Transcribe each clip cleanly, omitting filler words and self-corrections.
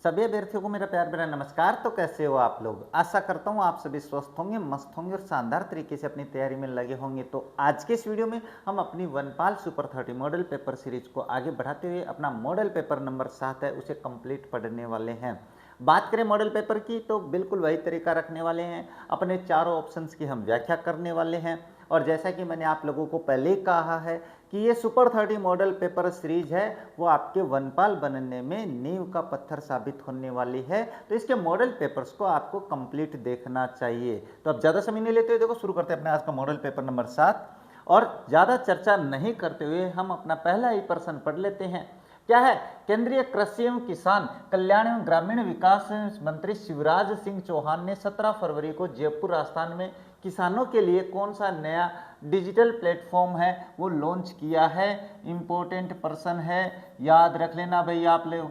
सभी अभ्यर्थियों को मेरा प्यार भरा नमस्कार। तो कैसे हो आप लोग? आशा करता हूँ आप सभी स्वस्थ होंगे, मस्त होंगे और शानदार तरीके से अपनी तैयारी में लगे होंगे। तो आज के इस वीडियो में हम अपनी वनपाल सुपर 30 मॉडल पेपर सीरीज को आगे बढ़ाते हुए अपना मॉडल पेपर नंबर 7 है उसे कंप्लीट पढ़ने वाले हैं। बात करें मॉडल पेपर की तो बिल्कुल वही तरीका रखने वाले हैं, अपने चारों ऑप्शंस की हम व्याख्या करने वाले हैं। और जैसा कि मैंने आप लोगों को पहले ही कहा है कि ये सुपर 30 मॉडल पेपर सीरीज है वो आपके वनपाल बनने में नींव का पत्थर साबित होने वाली है। तो इसके मॉडल पेपर्स को आपको कंप्लीट देखना चाहिए। तो अब ज़्यादा समय नहीं लेते हुए देखो शुरू करते हैं अपने आज का मॉडल पेपर नंबर 7। और ज़्यादा चर्चा नहीं करते हुए हम अपना पहला ही प्रश्न पढ़ लेते हैं। क्या है? केंद्रीय कृषि एवं किसान कल्याण एवं ग्रामीण विकास मंत्री शिवराज सिंह चौहान ने 17 फरवरी को जयपुर राजस्थान में किसानों के लिए कौन सा नया डिजिटल प्लेटफॉर्म है वो लॉन्च किया है। इंपॉर्टेंट पर्सन है, याद रख लेना भाई आप लोग।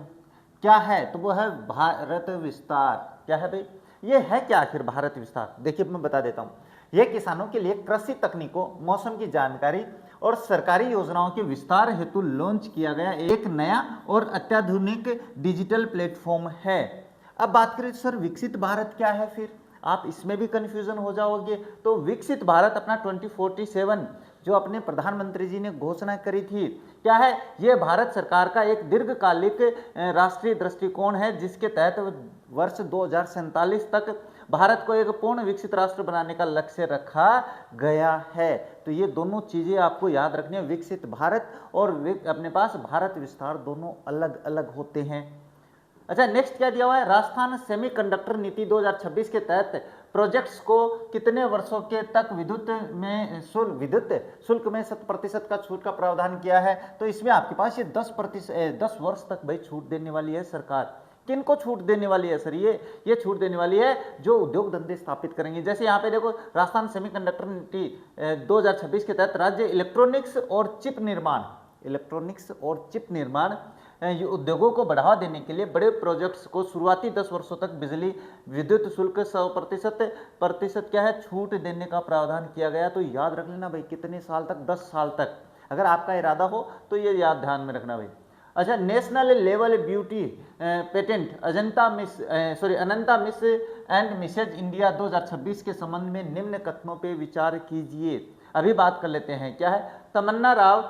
क्या है? तो वो है भारत विस्तार। क्या है भाई? ये है क्या आखिर भारत विस्तार? देखिए मैं बता देता हूँ। ये किसानों के लिए कृषि तकनीकों, मौसम की जानकारी और सरकारी योजनाओं के विस्तार हेतु लॉन्च किया गया एक नया और अत्याधुनिक डिजिटल प्लेटफॉर्म है। अब बात करें सर विकसित भारत क्या है, फिर आप इसमें भी कंफ्यूजन हो जाओगे। तो विकसित भारत अपना 2047 जो अपने प्रधानमंत्री जी ने घोषणा करी थी, क्या है? ये भारत सरकार का एक दीर्घकालिक राष्ट्रीय दृष्टिकोण है जिसके तहत वर्ष 2047 तक भारत को एक पूर्ण विकसित राष्ट्र बनाने का लक्ष्य रखा गया है। तो ये दोनों चीजें आपको याद रखनी है, विकसित भारत और अपने पास भारत विस्तार, दोनों अलग अलग होते हैं। अच्छा, नेक्स्ट क्या दिया हुआ है? राजस्थान सेमीकंडक्टर नीति 2026 के तहत प्रोजेक्ट्स को कितने वर्षों के तक विद्युत शुल्क में 100% का छूट का प्रावधान किया है। तो इसमें आपके पास ये 10 वर्ष तक भाई छूट देने वाली है सरकार। किनको छूट देने वाली है सर? ये छूट देने वाली है जो उद्योग धंधे स्थापित करेंगे। जैसे यहाँ पे देखो, राजस्थान सेमीकंडक्टर नीति 2026 के तहत राज्य इलेक्ट्रॉनिक्स और चिप निर्माण उद्योगों को बढ़ावा देने के लिए बड़े प्रोजेक्ट्स को शुरुआती 10 वर्षों तक बिजली विद्युत शुल्क 100% क्या है छूट देने का प्रावधान किया गया। तो याद रख लेना भाई, कितने साल तक? 10 साल तक। अगर आपका इरादा हो तो ये याद ध्यान में रखना भाई। अच्छा, national level beauty pageant Ananta Miss and Mrs India 2026 के संबंध में निम्न कथनों पे विचार कीजिए। अभी बात कर लेते हैं। क्या है? तमन्ना राव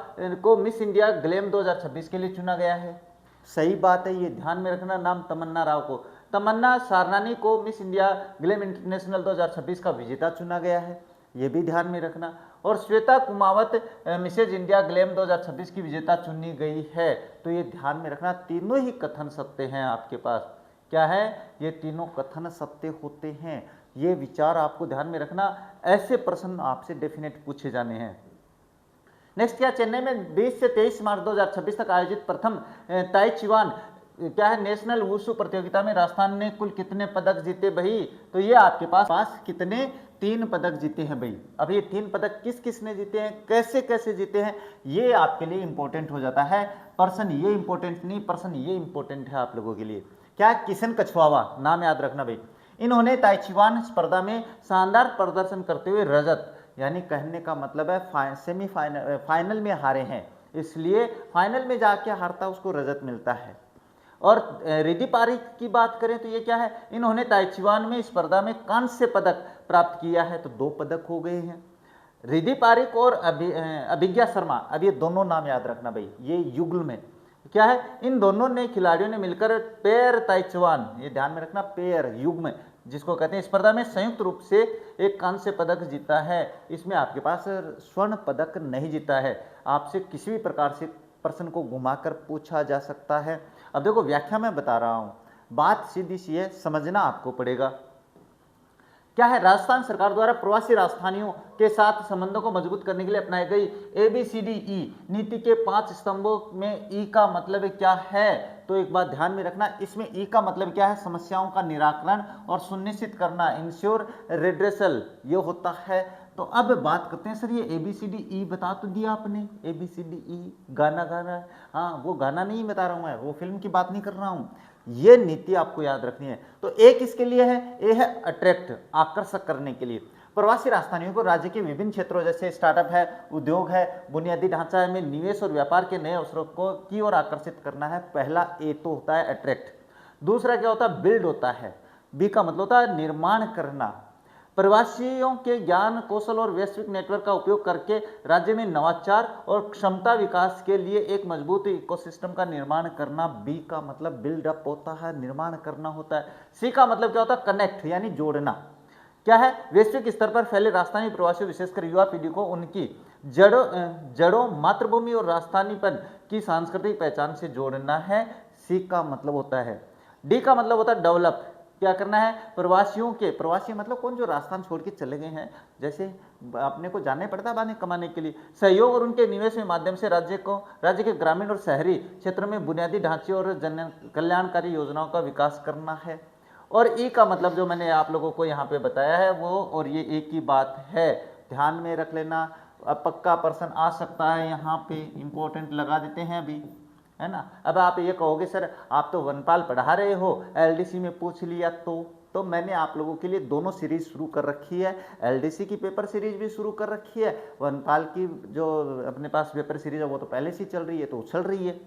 को मिस इंडिया ग्लैम 2026 के लिए चुना गया है। सही बात है, ये ध्यान में रखना नाम तमन्ना राव को। तमन्ना सारनानी को मिस इंडिया ग्लैम इंटरनेशनल 2026 का विजेता चुना गया है, ये भी ध्यान में रखना। और Shweta Kumawat Mrs India glam 2026 की विजेता चुनी गई है। तो ये ध्यान में रखना, तीनों ही कथन सत्य हैं आपके पास। क्या है? ये तीनों कथन सत्य होते हैं। ये विचार आपको ध्यान में रखना, ऐसे प्रश्न आपसे डेफिनेट पूछे जाने हैं। नेक्स्ट क्या? चेन्नई में 20 से 23 मार्च 2026 तक आयोजित प्रथम ताइचुआन क्या है नेशनल वुशु प्रतियोगिता में राजस्थान ने कुल कितने पदक जीते भाई? तो ये आपके पास कितने? 3 पदक जीते हैं भाई। अब ये 3 पदक किस किस ने जीते हैं, कैसे कैसे जीते हैं, ये आपके लिए इंपॉर्टेंट हो जाता है। पर्सन ये इंपॉर्टेंट नहीं, पर्सन ये इंपॉर्टेंट है आप लोगों के लिए। क्या? किशन कछवावा, नाम याद रखना भाई। इन्होंने ताइचुआन स्पर्धा में शानदार प्रदर्शन करते हुए रजत, यानी कहने का मतलब है सेमीफाइनल फाइनल में हारे हैं, इसलिए फाइनल में जाके हारता उसको रजत मिलता है। और रिद्धि पारिक की बात करें तो ये क्या है? इन्होंने ताइचुआन में स्पर्धा में कांस्य पदक प्राप्त किया है। तो 2 पदक हो गए हैं। रिद्धि पारिक और अभिज्ञा शर्मा, अब ये दोनों नाम याद रखना भाई, ये युगल में क्या है? इन दोनों ने खिलाड़ियों ने मिलकर पेयर ताइचुआन, ये ध्यान में रखना, पेयर युग्म जिसको कहते हैं, स्पर्धा में संयुक्त रूप से एक कांस्य पदक जीता है। इसमें आपके पास स्वर्ण पदक नहीं जीता है। आपसे किसी भी प्रकार से प्रश्न को घुमाकर पूछा जा सकता है। अब देखो व्याख्या में बता रहा हूं, बात सीधी सी है, समझना आपको पड़ेगा। क्या है? राजस्थान सरकार द्वारा प्रवासी राजस्थानियों के साथ संबंधों को मजबूत करने के लिए अपनाई गई ABCDE नीति के 5 स्तंभों में ई का मतलब क्या है? तो एक बात ध्यान में रखना, इसमें ई का मतलब क्या है? समस्याओं का निराकरण और सुनिश्चित करना, इंश्योर रेड्रेसल, ये होता है। तो अब बात करते हैं सर, ये ABCDE बता तो दिया आपने, ABCDE गाना गाना, हाँ वो गाना नहीं बता रहा हूँ मैं, वो फिल्म की बात नहीं कर रहा हूँ। ये नीति आपको याद रखनी है। तो एक इसके लिए है, ए है अट्रैक्ट, आकर्षक करने के लिए प्रवासी राजस्थानियों को राज्य के विभिन्न क्षेत्रों जैसे स्टार्टअप है, उद्योग है, बुनियादी ढांचा में निवेश और व्यापार के नए अवसरों को की ओर आकर्षित करना है। पहला ए तो होता है अट्रैक्ट। दूसरा क्या होता है, बिल्ड होता है। बी का मतलब होता है निर्माण करना। प्रवासियों के ज्ञान कौशल और वैश्विक नेटवर्क का उपयोग करके राज्य में नवाचार और क्षमता विकास के लिए एक मजबूत इकोसिस्टम का निर्माण करना। बी का मतलब बिल्डअप होता है, निर्माण करना होता है। सी का मतलब क्या होता है, कनेक्ट यानी जोड़ना। क्या है, वैश्विक स्तर पर फैले राजस्थानी प्रवासियों विशेषकर युवा पीढ़ी को उनकी जड़ों मातृभूमि और राजस्थानीपन की सांस्कृतिक पहचान से जोड़ना है। सी का मतलब होता है। डी का मतलब होता है डेवलप, क्या करना है, प्रवासी मतलब कौन, जो राजस्थान छोड़ के चले गए हैं, जैसे अपने को जाने पड़ता है बाने कमाने के लिए, सहयोग और उनके निवेश के माध्यम से राज्य के ग्रामीण और शहरी क्षेत्र में बुनियादी ढांचे और जन कल्याणकारी योजनाओं का विकास करना है। और ई का मतलब जो मैंने आप लोगों को यहाँ पे बताया है वो, और ये एक ही बात है, ध्यान में रख लेना। अब पक्का प्रश्न आ सकता है, यहाँ पे इंपॉर्टेंट लगा देते हैं अभी, है ना। अब आप ये कहोगे सर आप तो वनपाल पढ़ा रहे हो, एलडीसी में पूछ लिया तो मैंने आप लोगों के लिए दोनों सीरीज शुरू कर रखी है। एलडीसी की पेपर सीरीज भी शुरू कर रखी है, वनपाल की जो अपने पास पेपर सीरीज है वो तो पहले से चल रही है, तो उछल रही है।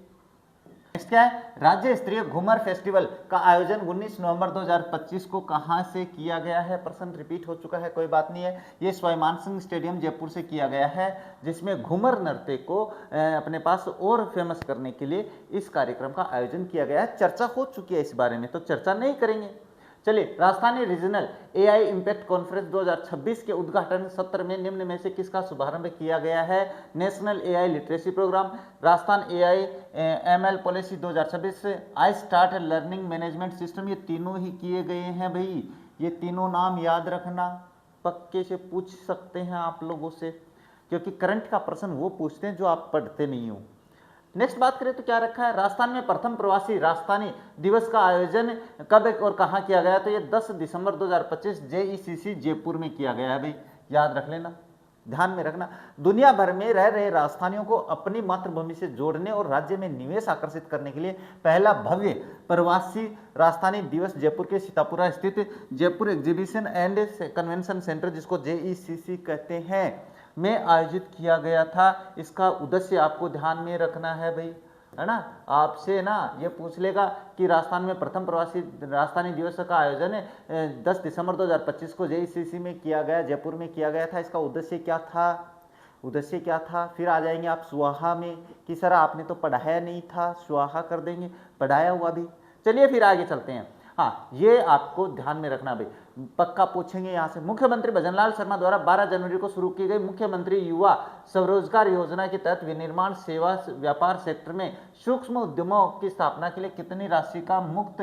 नेक्स्ट क्या है, राज्य स्तरीय घूमर फेस्टिवल का आयोजन 19 नवंबर 2025 को कहां से किया गया है। प्रश्न रिपीट हो चुका है, कोई बात नहीं है। ये स्वाभिमान सिंह स्टेडियम जयपुर से किया गया है, जिसमें घूमर नृत्य को अपने पास और फेमस करने के लिए इस कार्यक्रम का आयोजन किया गया है। चर्चा हो चुकी है इस बारे में, तो चर्चा नहीं करेंगे। चलिए, Rajasthani regional AI impact conference 2026 के उद्घाटन सत्र में निम्न में से किसका शुभारंभ किया गया है। National AI literacy program, Rajasthan AI ML policy 2026, I start learning management system. ये तीनों ही किए गए हैं भाई, ये तीनों नाम याद रखना, पक्के से पूछ सकते हैं आप लोगों से, क्योंकि करंट का प्रश्न वो पूछते हैं जो आप पढ़ते नहीं हो। नेक्स्ट बात करें तो क्या रखा है, राजस्थान में प्रथम प्रवासी राजस्थानी दिवस का आयोजन कब और कहां किया गया। तो ये 10 दिसंबर 2025 जेईसीसी जयपुर में किया गया है भाई, याद रख लेना, ध्यान में रखना। दुनिया भर में रह रहे राजस्थानियों को अपनी मातृभूमि से जोड़ने और राज्य में निवेश आकर्षित करने के लिए पहला भव्य प्रवासी राजस्थानी दिवस जयपुर के सीतापुरा स्थित Jaipur exhibition and convention centre, जिसको जेईसीसी कहते हैं, में आयोजित किया गया था। इसका उद्देश्य आपको ध्यान में रखना है भाई, है ना। आपसे ना ये पूछ लेगा कि राजस्थान में प्रथम प्रवासी राजस्थानी दिवस का आयोजन 10 दिसंबर 2025 को जेईसीसी में किया गया, जयपुर में किया गया था। इसका उद्देश्य क्या था, फिर आ जाएंगे आप स्वाहा में कि सर आपने तो पढ़ाया नहीं था, स्वाहा कर देंगे, पढ़ाया हुआ भी। चलिए फिर आगे चलते हैं। हाँ, ये आपको ध्यान में रखना भाई, पक्का पूछेंगे यहाँ से। मुख्यमंत्री भजनलाल शर्मा द्वारा 12 जनवरी को शुरू की गई मुख्यमंत्री युवा स्वरोजगार योजना के तहत विनिर्माण सेवा व्यापार सेक्टर में सूक्ष्म उद्यमों की स्थापना के लिए कितनी राशि का मुफ्त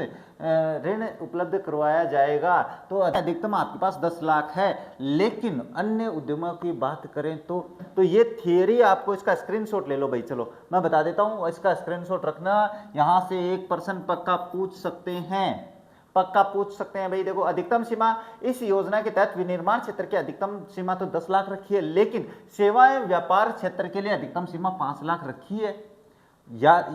ऋण उपलब्ध करवाया जाएगा। तो अधिकतम आपके पास 10 लाख है, लेकिन अन्य उद्यमों की बात करें तो ये थियरी आपको, इसका स्क्रीनशॉट ले लो भाई। चलो मैं बता देता हूँ, इसका स्क्रीनशॉट रखना, यहाँ से 1% पक्का पूछ सकते हैं भाई। देखो, अधिकतम सीमा इस योजना के तहत विनिर्माण क्षेत्र की अधिकतम सीमा तो 10 लाख रखी है, लेकिन सेवाएं व्यापार क्षेत्र के लिए अधिकतम सीमा 5 लाख रखी है।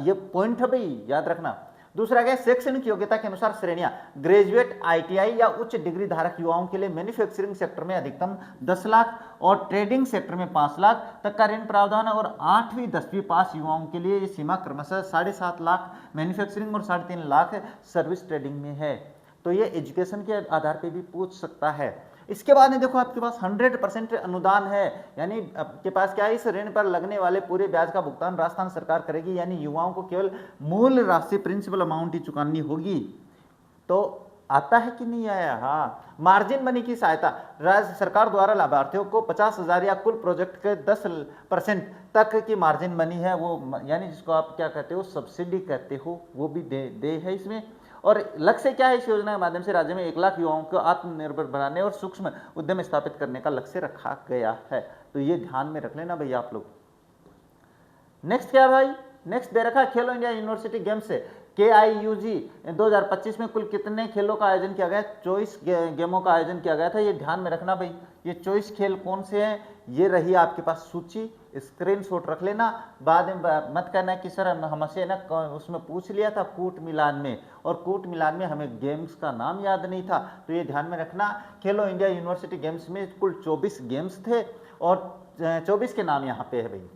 ये पॉइंट है भाई, याद रखना। दूसरा क्या है, शैक्षणिक योग्यता के अनुसार श्रेणियां, ग्रेजुएट, आईटीआई या उच्च डिग्री धारक युवाओं के लिए मैन्युफैक्चरिंग सेक्टर में अधिकतम 10 लाख और ट्रेडिंग सेक्टर में 5 लाख तक का ऋण प्रावधान है। और 8वीं 10वीं पास युवाओं के लिए ये सीमा क्रमशः 7.5 लाख मैन्युफैक्चरिंग और 3.5 लाख सर्विस ट्रेडिंग में है। तो ये एजुकेशन के आधार पे भी पूछ सकता है। इसके बाद में देखो, आपके पास 100% अनुदान है, यानी आपके पास क्या है, इस ऋण पर लगने वाले पूरे ब्याज का भुगतान राजस्थान सरकार करेगी, यानी युवाओं को केवल मूल राशि प्रिंसिपल अमाउंट ही चुकानी होगी। तो आता है कि नहीं आया। हाँ, मार्जिन मनी की सहायता, राज्य सरकार द्वारा लाभार्थियों को 50,000 या कुल प्रोजेक्ट के 10% तक की मार्जिन मनी है, वो यानी जिसको आप क्या कहते हो, सब्सिडी कहते हो, वो भी दे है इसमें। और लक्ष्य क्या है, इस योजना के माध्यम से राज्य में 1 लाख युवाओं को आत्मनिर्भर बनाने और सूक्ष्म उद्यम स्थापित करने का लक्ष्य रखा गया है। तो ये ध्यान में रख लेना भैया आप लोग। नेक्स्ट क्या है भाई, नेक्स्ट दे रखा है खेलो इंडिया यूनिवर्सिटी गेम्स से KIUG 2025 में कुल कितने खेलों का आयोजन किया गया। 24 गेमों का आयोजन किया गया था, ये ध्यान में रखना भाई। ये 24 खेल कौन से हैं, ये रही आपके पास सूची, स्क्रीनशॉट रख लेना। बाद में मत कहना कि सर हमसे ना उसमें पूछ लिया था कूट मिलान में, और कूट मिलान में हमें गेम्स का नाम याद नहीं था। तो ये ध्यान में रखना, खेलो इंडिया यूनिवर्सिटी गेम्स में कुल 24 गेम्स थे और 24 के नाम यहाँ पे है भाई।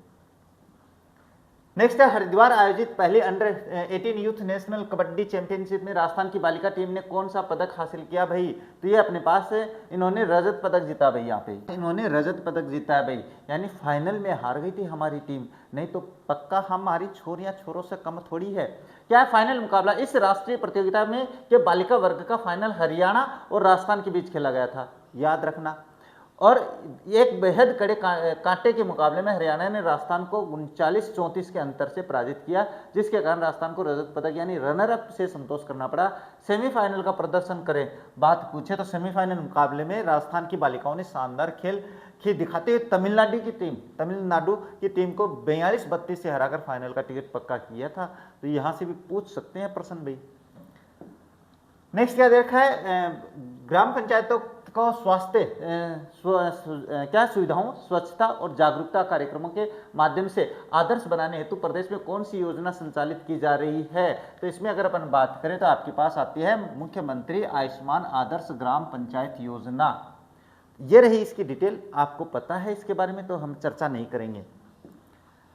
नेक्स्ट है हरिद्वार आयोजित पहली under 18 youth national kabaddi championship में राजस्थान की बालिका टीम ने कौन सा पदक हासिल किया भाई? तो ये अपने पास है, इन्होंने रजत पदक जीता भाई। यहाँ पे इन्होंने रजत पदक जीता है भाई, यानी फाइनल में हार गई थी हमारी टीम, नहीं तो पक्का हमारी छोरियां छोरों से कम थोड़ी है। क्या है फाइनल मुकाबला? इस राष्ट्रीय प्रतियोगिता में के बालिका वर्ग का फाइनल हरियाणा और राजस्थान के बीच खेला गया था, याद रखना। और एक बेहद कड़े कांटे के मुकाबले में हरियाणा ने राजस्थान को 39-34 के अंतर से पराजित किया, जिसके कारण राजस्थान को रजत पदक यानी रनर अप से संतोष करना पड़ा। सेमीफाइनल का प्रदर्शन करें बात पूछे तो सेमीफाइनल मुकाबले में राजस्थान की बालिकाओं ने शानदार खेल दिखाते हुए तमिलनाडु की टीम को 42-32 से हराकर फाइनल का टिकट पक्का किया था। तो यहाँ से भी पूछ सकते हैं प्रश्न भाई। नेक्स्ट क्या देखा है, ग्राम पंचायतों को स्वास्थ्य क्या सुविधाओं, स्वच्छता और जागरूकता कार्यक्रमों के माध्यम से आदर्श बनाने हेतु प्रदेश में कौन सी योजना संचालित की जा रही है? तो इसमें अगर अपन बात करें तो आपके पास आती है मुख्यमंत्री आयुष्मान आदर्श ग्राम पंचायत योजना। ये रही इसकी डिटेल, आपको पता है इसके बारे में, तो हम चर्चा नहीं करेंगे।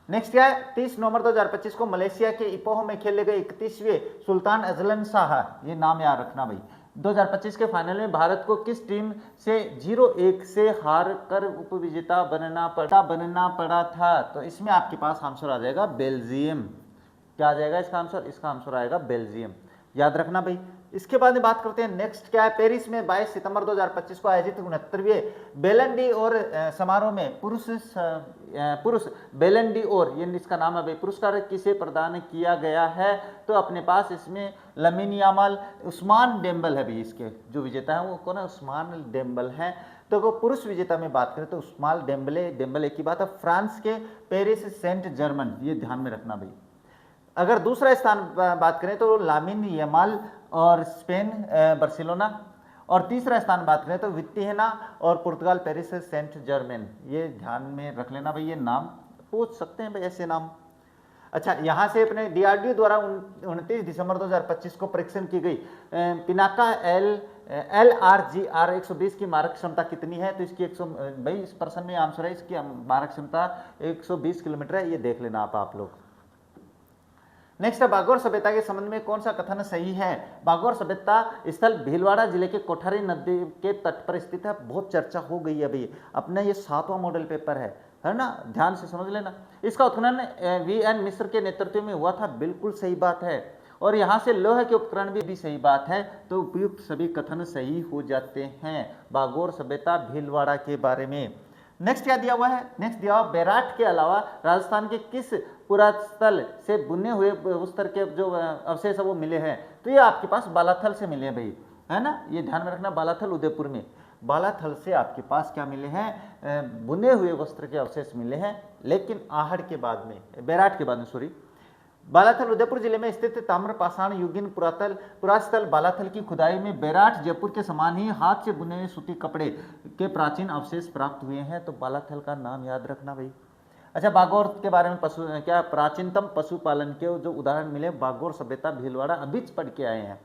नेक्स्ट क्या है, 30 नवंबर 2025 को मलेशिया के इपोह में खेले गए 31वें सुल्तान अजलन शाह, ये नाम याद रखना भाई, 2025 के फाइनल में भारत को किस टीम से 0-1 से हार कर उपविजेता बनना पड़ा था? तो इसमें आपके पास आंसर आ जाएगा बेल्जियम। क्या आ जाएगा इसका आंसर? इसका आंसर आएगा बेल्जियम, याद रखना भाई। इसके बाद में बात करते हैं नेक्स्ट क्या है, पेरिस में 22 सितंबर 2025 को आयोजित 69वें बैलन डी और समारोह में पुरुष बैलन डी और, ये इसका नाम है भाई, पुरस्कार किसे प्रदान किया गया है? तो अपने पास इसमें लमीन यामाल, उस्मान डेम्बल है भाई, इसके जो विजेता है वो कौन है? उस्मान डेम्बल है। तो अगर पुरुष विजेता में बात करें तो उस्मान डेम्बले की बात है, फ्रांस के पेरिस सेंट जर्मन, ये ध्यान में रखना भाई। अगर दूसरा स्थान बात करें तो लामिन यमाल और स्पेन बार्सिलोना, और तीसरा स्थान बात करें तो वित्तिहेना और पुर्तगाल पेरिस सेंट जर्मेन, ये ध्यान में रख लेना भाई, ये नाम पूछ सकते हैं भाई ऐसे नाम। अच्छा, यहाँ से अपने डीआरडीओ द्वारा 29 दिसंबर 2025 को परीक्षण की गई पिनाका LRGR 120 की मारक क्षमता कितनी है? तो इसकी 100 भाई, इस प्रश्न में आंसर है, इसकी मारक क्षमता 120 किलोमीटर है, ये देख लेना आप लोग। नेक्स्ट है, बागौर सभ्यता के संबंध में कौन सा कथन सही है? बागौर सभ्यता स्थल भीलवाड़ा जिले के कोठारी नदी के तट पर स्थित है, बहुत चर्चा हो गई है अभी, अपना ये 7वां मॉडल पेपर है ना, ध्यान से समझ लेना। इसका उत्खनन VN मिश्र के नेतृत्व में हुआ था, बिल्कुल सही बात है। और यहाँ से लोहे के उपकरण भी सही बात है, तो उपयुक्त सभी कथन सही हो जाते हैं बागौर सभ्यता भीलवाड़ा के बारे में। नेक्स्ट क्या दिया हुआ है? नेक्स्ट दिया हुआ, बैराट के अलावा राजस्थान के किस पुरास्थल से बुने हुए वस्त्र के जो अवशेष वो मिले हैं? तो ये आपके पास बालाथल से मिले हैं भाई, है ना, ये ध्यान में रखना। बालाथल उदयपुर में, बालाथल से आपके पास क्या मिले हैं? बुने हुए वस्त्र के अवशेष मिले हैं, लेकिन आहड़ के बाद में, बैराट के बाद में, सॉरी। बालाथल उदयपुर जिले में स्थित ताम्रपाषाण युगीन पुरास्थल बालाथल की खुदाई में बैराट जयपुर के समान ही हाथ से बुने हुए सूती कपड़े के प्राचीन अवशेष प्राप्त हुए हैं, तो बालाथल का नाम याद रखना भाई। अच्छा, बागौर के बारे में क्या प्राचीनतम पशुपालन के जो उदाहरण मिले, बागौर सभ्यता भीलवाड़ा अभी पढ़ के आए हैं।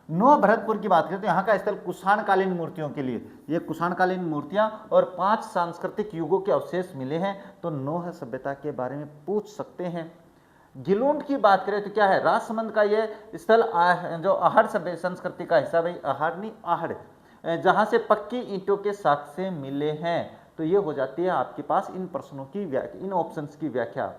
नौ भरतपुर की बात करें तो यहाँ का स्थल कुषाणकालीन मूर्तियों के लिए, ये कुषाणकालीन मूर्तियां और 5 सांस्कृतिक युगों के अवशेष मिले हैं, तो नौह सभ्यता के बारे में पूछ सकते हैं। गिलूंड की बात करें तो क्या है? राजसमंद का ये स्थल जो आहड़ सभ्य संस्कृति का हिस्सा भाई, आहड़ नहीं आहड़, जहाँ से पक्की ईंटों के साक्ष्य मिले हैं, तो ये हो जाती है आपके पास इन प्रश्नों की इन ऑप्शंस की व्याख्या।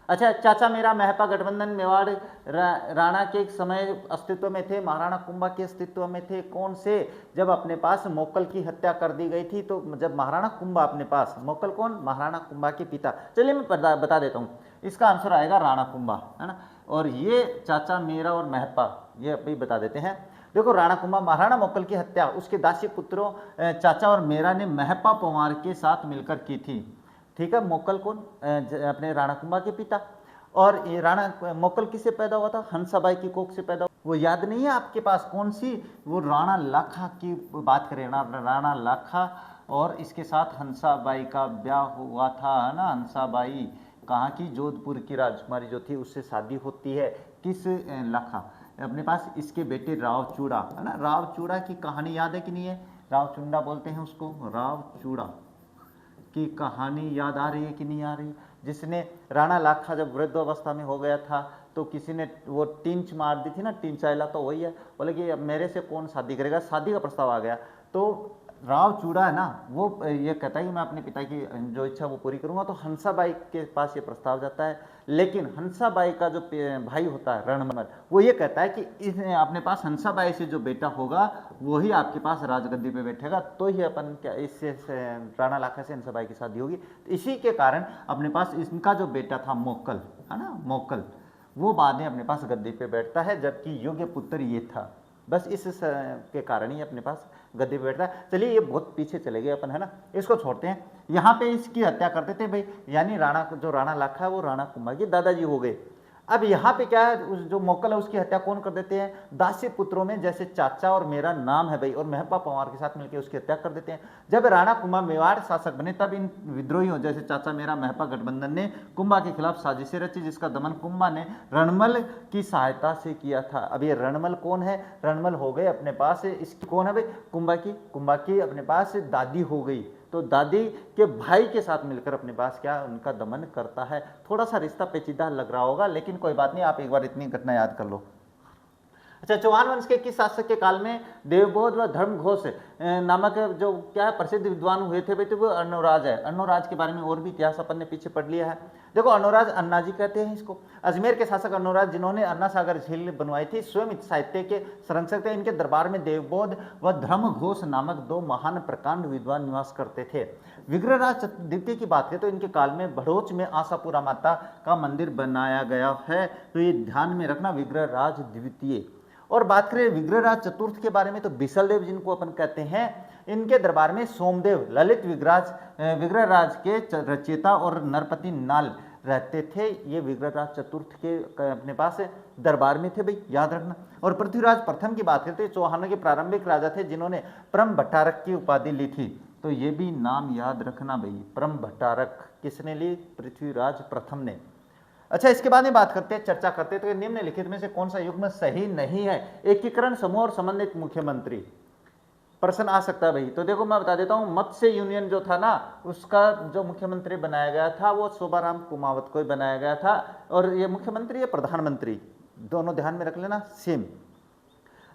अच्छा, चाचा मेरा महपा गठबंधन मेवाड़ राणा के समय अस्तित्व में थे, महाराणा कुंभा के अस्तित्व में थे, कौन से? जब अपने पास मोक्कल की हत्या कर दी गई थी, तो जब महाराणा कुंभा अपने पास, मोक्कल कौन? महाराणा कुंभा के पिता। चलिए मैं बता देता हूँ, इसका आंसर आएगा राणा कुंभा, है ना। और ये चाचा मेरा और महपा, ये अभी बता देते हैं। देखो, राणा कुंभा महाराणा मोक्कल की हत्या उसके दासी पुत्रों चाचा और मेरा ने महपा पंवार के साथ मिलकर की थी, ठीक है। मोक्कल कौन? अपने राणा कुंभा के पिता। और ये राणा मोक्कल किससे पैदा हुआ था? हंसाबाई की कोख से पैदा हुआ, वो याद नहीं है आपके पास? कौन सी? वो राणा लाखा की बात करें ना, राणा लाखा, और इसके साथ हंसाबाई का ब्याह हुआ था, है ना। हंसाबाई कहाँ की? जोधपुर की राजकुमारी जो थी, उससे शादी होती है। किस? लाखा। अपने पास इसके बेटे रावचूड़ा, है ना। रावचूड़ा की कहानी याद है कि नहीं है? रावचुंडा बोलते हैं उसको, रावचूड़ा की कहानी याद आ रही है कि नहीं आ रही? जिसने राणा लाखा जब वृद्धावस्था में हो गया था तो किसी ने वो टिंच मार दी थी ना, टिंच आयला, तो वही है। बोले कि अब मेरे से कौन शादी करेगा, शादी का प्रस्ताव आ गया। तो राव चूड़ा है ना, वो ये कहता है कि मैं अपने पिता की जो इच्छा वो पूरी करूंगा। तो हंसाबाई के पास ये प्रस्ताव जाता है, लेकिन हंसाबाई का जो भाई होता है रणमल, वो ये कहता है कि अपने पास हंसाबाई से जो बेटा होगा वही आपके पास राजगद्दी पे बैठेगा, तो ही अपन क्या इससे राणा लाखा से हंसाबाई की शादी होगी। तो इसी के कारण अपने पास इनका जो बेटा था मोक्कल, है ना, मोक्कल, वो बाद में अपने पास गद्दी पे बैठता है, जबकि योग्य पुत्र ये था। बस इस के कारण ही अपने पास गद्दी पे बैठता है। चलिए ये बहुत पीछे चले गए अपन, है ना, इसको छोड़ते हैं। यहाँ पे इसकी हत्या करते थे भाई, यानी जो राणा लाखा है वो राणा कुंभा के दादाजी हो गए। अब यहाँ पे क्या है, उस जो मोक्कल है उसकी हत्या कौन कर देते हैं, दासी पुत्रों में जैसे चाचा और मेरा नाम है भाई और महपा पंवार के साथ मिलकर उसकी हत्या कर देते हैं। जब राणा कुंभा मेवाड़ शासक बने तब इन विद्रोहियों जैसे चाचा मेरा महपा गठबंधन ने कुंभा के खिलाफ साजिशें रची, जिसका दमन कुंभा ने रणमल की सहायता से किया था। अब ये रणमल कौन है, रणमल हो गए अपने पास इसकी कौन है भाई, कुंभा की अपने पास दादी हो गई। तो दादी के भाई के साथ मिलकर अपने पास क्या उनका दमन करता है। थोड़ा सा रिश्ता पेचीदा लग रहा होगा, लेकिन कोई बात नहीं, आप एक बार इतनी घटना याद कर लो। अच्छा, चौहान वंश के किस शासक के काल में देवबोध व धर्मघोष नामक जो क्या है प्रसिद्ध विद्वान हुए थे भाई, तो वो अर्णोराज है। अर्णोराज के बारे में और भी इतिहास अपन ने पीछे पढ़ लिया है। देखो, अर्णोराज अन्नाजी कहते हैं इसको। अजमेर के शासक अर्णोराज, जिन्होंने अन्ना सागर झील बनवाई थी, स्वयं साहित्य के संरक्षक थे। इनके दरबार में देवबोध व धर्मघोष नामक दो महान प्रकांड विद्वान निवास करते थे। विग्रहराज द्वितीय की बात करें तो इनके काल में भड़ोच में आशापुरा माता का मंदिर बनाया गया है, तो ये ध्यान में रखना, विग्रहराज द्वितीय। और बात करें विग्रहराज चतुर्थ के बारे में तो बिसलदेव जिनको अपन कहते हैं, इनके दरबार में सोमदेव ललित विग्रहराज के रचयिता और नरपति नाल रहते थे। ये विग्रहराज चतुर्थ के अपने पास दरबार में थे भाई, याद रखना। और पृथ्वीराज प्रथम की बात करते हैं, चौहानों के प्रारंभिक राजा थे जिन्होंने परम भट्टारक की उपाधि ली थी, तो ये भी नाम याद रखना भाई, परम भट्टारक किसने ली, पृथ्वीराज प्रथम ने। अच्छा, इसके बाद में बात करते हैं, चर्चा करते हैं तो निम्नलिखित में से कौन सा युग्म सही नहीं है। एकीकरण समूह और समन्वित मुख्यमंत्री, प्रश्न आ सकता है भाई। तो देखो मैं बता देता हूं, मत्स्य यूनियन जो था ना, उसका जो मुख्यमंत्री बनाया गया था वो शोभाराम कुमावत को ही बनाया गया था। और ये मुख्यमंत्री या प्रधानमंत्री दोनों ध्यान में रख लेना, सेम।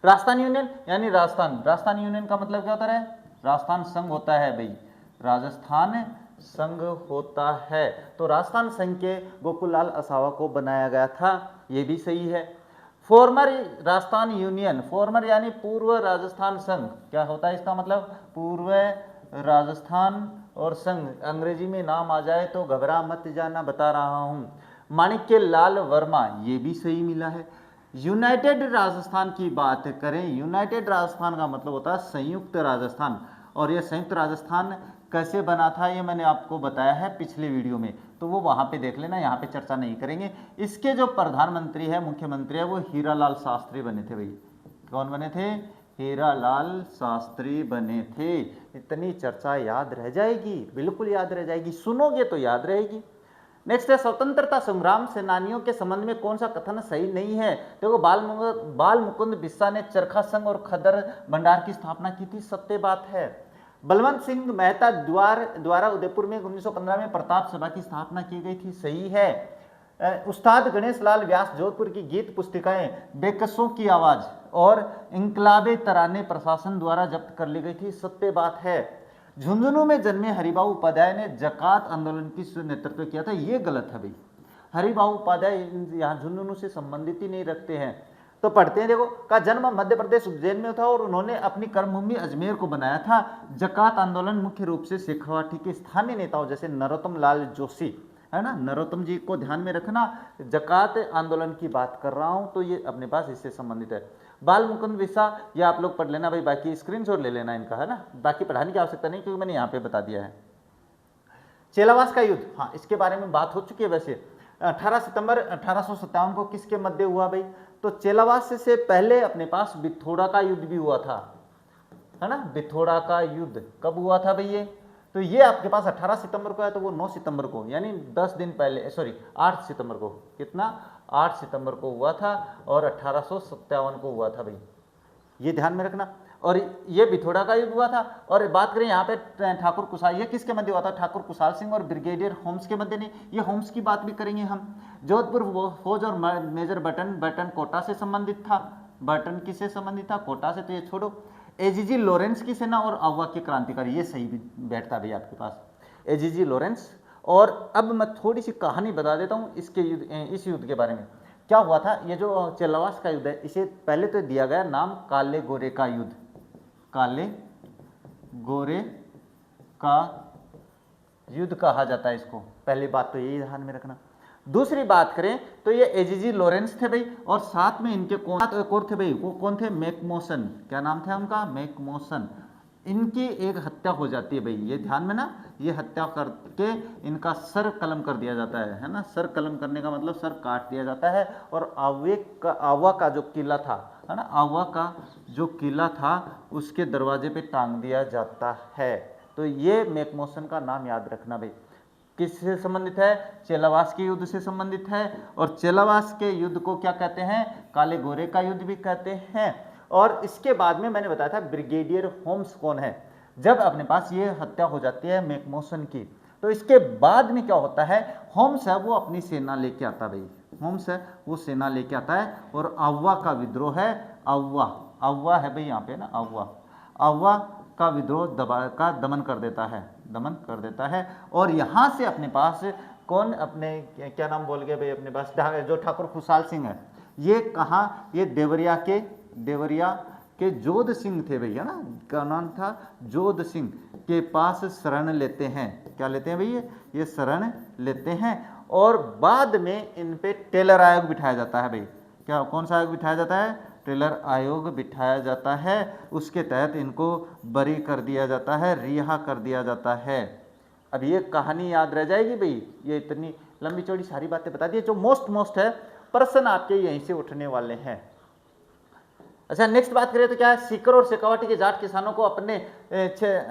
राजस्थान यूनियन यानी राजस्थान यूनियन का मतलब क्या होता है, राजस्थान संघ होता है भाई, राजस्थान संघ होता है। तो राजस्थान संघ के गोकुललाल असावा को बनाया गया था, ये भी सही है। फॉर्मर राजस्थान यूनियन, फॉर्मर यानी पूर्व राजस्थान संघ, क्या होता है इसका मतलब, पूर्व राजस्थान और संघ, अंग्रेजी में नाम आ जाए तो घबरा मत जाना, बता रहा हूं। माणिक्य लाल वर्मा, ये भी सही मिला है। यूनाइटेड राजस्थान की बात करें, यूनाइटेड राजस्थान का मतलब होता है संयुक्त राजस्थान, और ये संयुक्त राजस्थान कैसे बना था ये मैंने आपको बताया है पिछले वीडियो में, तो वो वहां पे देख लेना, यहाँ पे चर्चा नहीं करेंगे। इसके जो प्रधानमंत्री है, मुख्यमंत्री है, वो हीरालाल शास्त्री बने थे भाई। कौन बने थे, हीरालाल शास्त्री बने थे। इतनी चर्चा याद रह जाएगी, बिल्कुल याद रह जाएगी, सुनोगे तो याद रहेगी। नेक्स्ट है, स्वतंत्रता संग्राम सेनानियों के संबंध में कौन सा कथन सही नहीं है। देखो, बाल मुकुंद बिस्सा ने चरखा संघ और खदर भंडार की स्थापना की थी, सत्य बात है। बलवंत सिंह मेहता द्वारा उदयपुर में 1915 में प्रताप सभा की स्थापना की गई थी, सही है। उस्ताद गणेश लाल व्यास जोधपुर की गीत पुस्तिकाएं बेकसों की आवाज और इंकलाबे तराने प्रशासन द्वारा जब्त कर ली गई थी, सत्य बात है। झुंझुनू में जन्मे हरिबाऊ उपाध्याय ने जकात आंदोलन की नेतृत्व किया था, ये गलत है भाई। हरिबाऊ उपाध्याय यहाँ झुंझुनू से संबंधित ही नहीं रखते हैं। तो पढ़ते हैं, देखो, का जन्म मध्य प्रदेश उज्जैन में था और उन्होंने अपनी कर्मभूमि अजमेर को बनाया था। जकात आंदोलन मुख्य रूप से शेखावाटी के स्थानीय नेताओं जैसे नरोत्तम लाल जोशी, है ना, नरोत्तम जी को ध्यान में रखना, जकात आंदोलन की बात कर रहा हूं, तो ये अपने पास इससे संबंधित है। बाल मुकुंद बिस्सा, ये आप लोग पढ़ लेना भाई, बाकी स्क्रीनशॉट ले लेना इनका, है ना, बाकी पढ़ाने की आवश्यकता नहीं क्योंकि मैंने यहाँ पे बता दिया है। चेलावास का युद्ध, हाँ, इसके बारे में बात हो चुकी है। वैसे 18 सितंबर 1857 को किसके मध्य हुआ भाई, तो चेलावास से पहले अपने पास बिथोड़ा का युद्ध भी हुआ था, है ना। बिथोड़ा का युद्ध कब हुआ था भाई ये, तो ये आपके पास 18 सितंबर को है, तो वो 9 सितंबर को यानी 10 दिन पहले, सॉरी 8 सितंबर को, कितना, 8 सितंबर को हुआ था और 1857 को हुआ था भाई, ये ध्यान में रखना। और ये भिथोड़ा का युद्ध हुआ था। और बात करें यहाँ पे ठाकुर कुशाल, ये किसके मध्य हुआ था? ठाकुर कुशाल सिंह और ब्रिगेडियर होम्स के मध्य नहीं, ये होम्स की बात भी करेंगे हम। जोधपुर फौज और मेजर बर्टन कोटा से संबंधित था। बर्टन किससे संबंधित था? कोटा से, तो ये छोड़ो। एजीजी लॉरेंस की सेना और आवा के क्रांतिकारी, ये सही भी बैठता भैया आपके पास, एजीजी लॉरेंस। और अब मैं थोड़ी सी कहानी बता देता हूँ इसके युद्ध, इस युद्ध के बारे में। क्या हुआ था? ये जो चेलावास का युद्ध है, इसे पहले तो दिया गया नाम काले गोरे का युद्ध। काले गोरे का युद्ध कहा जाता है इसको। पहली बात तो यही ध्यान में रखना। दूसरी बात करें तो ये एजीजी लॉरेंस थे भाई, और साथ में इनके कौन थे भाई? वो कौन थे? मैकमोसन। क्या नाम था उनका? मैकमोसन। इनकी एक हत्या हो जाती है भाई, ये ध्यान में ना, ये हत्या करके इनका सर कलम कर दिया जाता है ना। सर कलम करने का मतलब सर काट दिया जाता है। और आवा का जो किला था, है ना, आवा का जो किला था उसके दरवाजे पे टांग दिया जाता है। तो ये मैकमोसन का नाम याद रखना भाई। किससे संबंधित है? चेलावास के युद्ध से संबंधित है। और चेलावास के युद्ध को क्या कहते हैं? काले गोरे का युद्ध भी कहते हैं। और इसके बाद में मैंने बताया था ब्रिगेडियर होम्स कौन है। जब अपने पास ये हत्या हो जाती है मैकमोसन की, तो इसके बाद में क्या होता है? होम्स है वो अपनी सेना लेके आता भाई, होम्स है वो सेना लेके आता है और आवा का विद्रोह है। आवा है भाई यहाँ पे ना, आवा का विद्रोह दमन कर देता है। और यहाँ से अपने पास कौन, अपने क्या नाम बोल गए भाई अपने पास, जो ठाकुर खुशाल सिंह है, ये कहाँ? ये देवरिया के जोध सिंह थे भैया ना, क्या नाम था? जोध सिंह के पास शरण लेते हैं। क्या लेते हैं भैया? ये शरण लेते हैं। और बाद में इन पे टेलर आयोग बिठाया जाता है भाई। क्या, कौन सा आयोग बिठाया जाता है? टेलर आयोग बिठाया जाता है। उसके तहत इनको बरी कर दिया जाता है, रिहा कर दिया जाता है। अब ये कहानी याद रह जाएगी भाई, ये इतनी लंबी चौड़ी सारी बातें बता दी। जो मोस्ट है प्रश्न आपके यहीं से उठने वाले हैं। अच्छा, नेक्स्ट बात करें तो क्या है? सीकर और शेखावाटी के जाट किसानों को अपने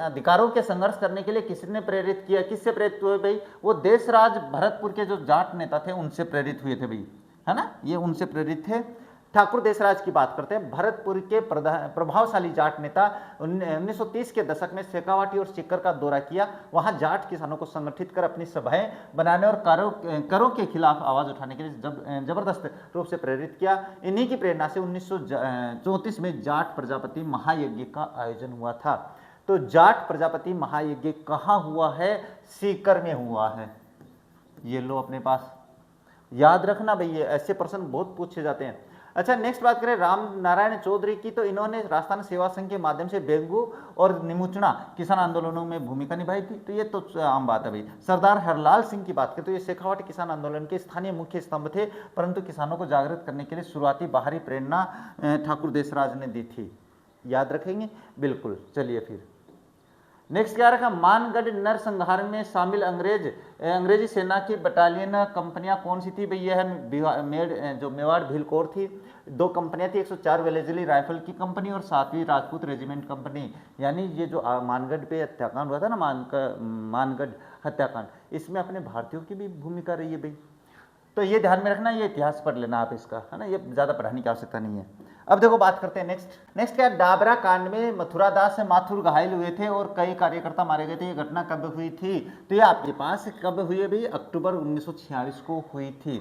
अधिकारों के संघर्ष करने के लिए किसने प्रेरित किया? किससे प्रेरित हुए भाई? वो देशराज भरतपुर के जो जाट नेता थे उनसे प्रेरित हुए थे भाई, है ना, ये उनसे प्रेरित थे। ठाकुर देशराज की बात करते हैं। भरतपुर के प्रभावशाली जाट नेता 1930 के दशक में शेखावाटी और सीकर का दौरा किया। वहां जाट किसानों को संगठित कर अपनी सभाएं बनाने और करों के खिलाफ आवाज उठाने के लिए जबरदस्त रूप से प्रेरित किया। इन्हीं की प्रेरणा से 1934 में जाट प्रजापति महायज्ञ का आयोजन हुआ था। तो जाट प्रजापति महायज्ञ कहाँ हुआ है? सीकर में हुआ है। ये लो अपने पास, याद रखना भाई, ये ऐसे प्रश्न बहुत पूछे जाते हैं। अच्छा, नेक्स्ट बात करें राम नारायण चौधरी की, तो इन्होंने राजस्थान सेवा संघ के माध्यम से बेंगू और निमुचना किसान आंदोलनों में भूमिका निभाई थी। तो ये तो आम बात है भाई। सरदार हरलाल सिंह की बात करें तो ये शेखावाटी किसान आंदोलन के स्थानीय मुख्य स्तंभ थे, परंतु किसानों को जागृत करने के लिए शुरुआती बाहरी प्रेरणा ठाकुर देशराज ने दी थी। याद रखेंगे बिल्कुल। चलिए फिर नेक्स्ट क्या रखा? मानगढ़ नरसंहार में शामिल अंग्रेजी सेना की बटालियन कंपनियां कौन सी थी भाई? यह है जो मेवाड़ भीलकोर थी। 2 कंपनियां थी, 104 वेलेजली राइफल की कंपनी और 7वीं राजपूत रेजिमेंट कंपनी। यानी ये जो मानगढ़ पे हत्याकांड हुआ था ना, मानगढ़ हत्याकांड, इसमें अपने भारतीयों की भी भूमिका रही है भाई। तो ये ध्यान में रखना, ये इतिहास पढ़ लेना आप इसका, है ना, ये ज़्यादा पढ़ाने की आवश्यकता नहीं है। अब देखो बात करते हैं नेक्स्ट क्या? डाबरा कांड में मथुरा दास माथुर घायल हुए थे और कई कार्यकर्ता मारे गए थे। ये घटना कब हुई थी? तो ये आपके पास कब हुई है भाई? अक्टूबर 1946 को हुई थी।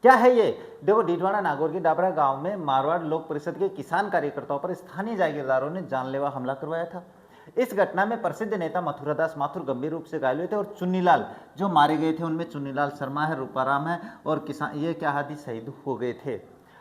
क्या है ये? देखो, डीडवाना नागौर के डाबरा गांव में मारवाड़ लोक परिषद के किसान कार्यकर्ताओं पर स्थानीय जागीरदारों ने जानलेवा हमला करवाया था। इस घटना में प्रसिद्ध नेता मथुरादास माथुर गंभीर रूप से घायल हुए थे और चुन्नीलाल जो मारे गए थे, उनमें चुन्नीलाल शर्मा है, रूपाराम है और किसान, ये क्या हाथी शहीद हो गए थे।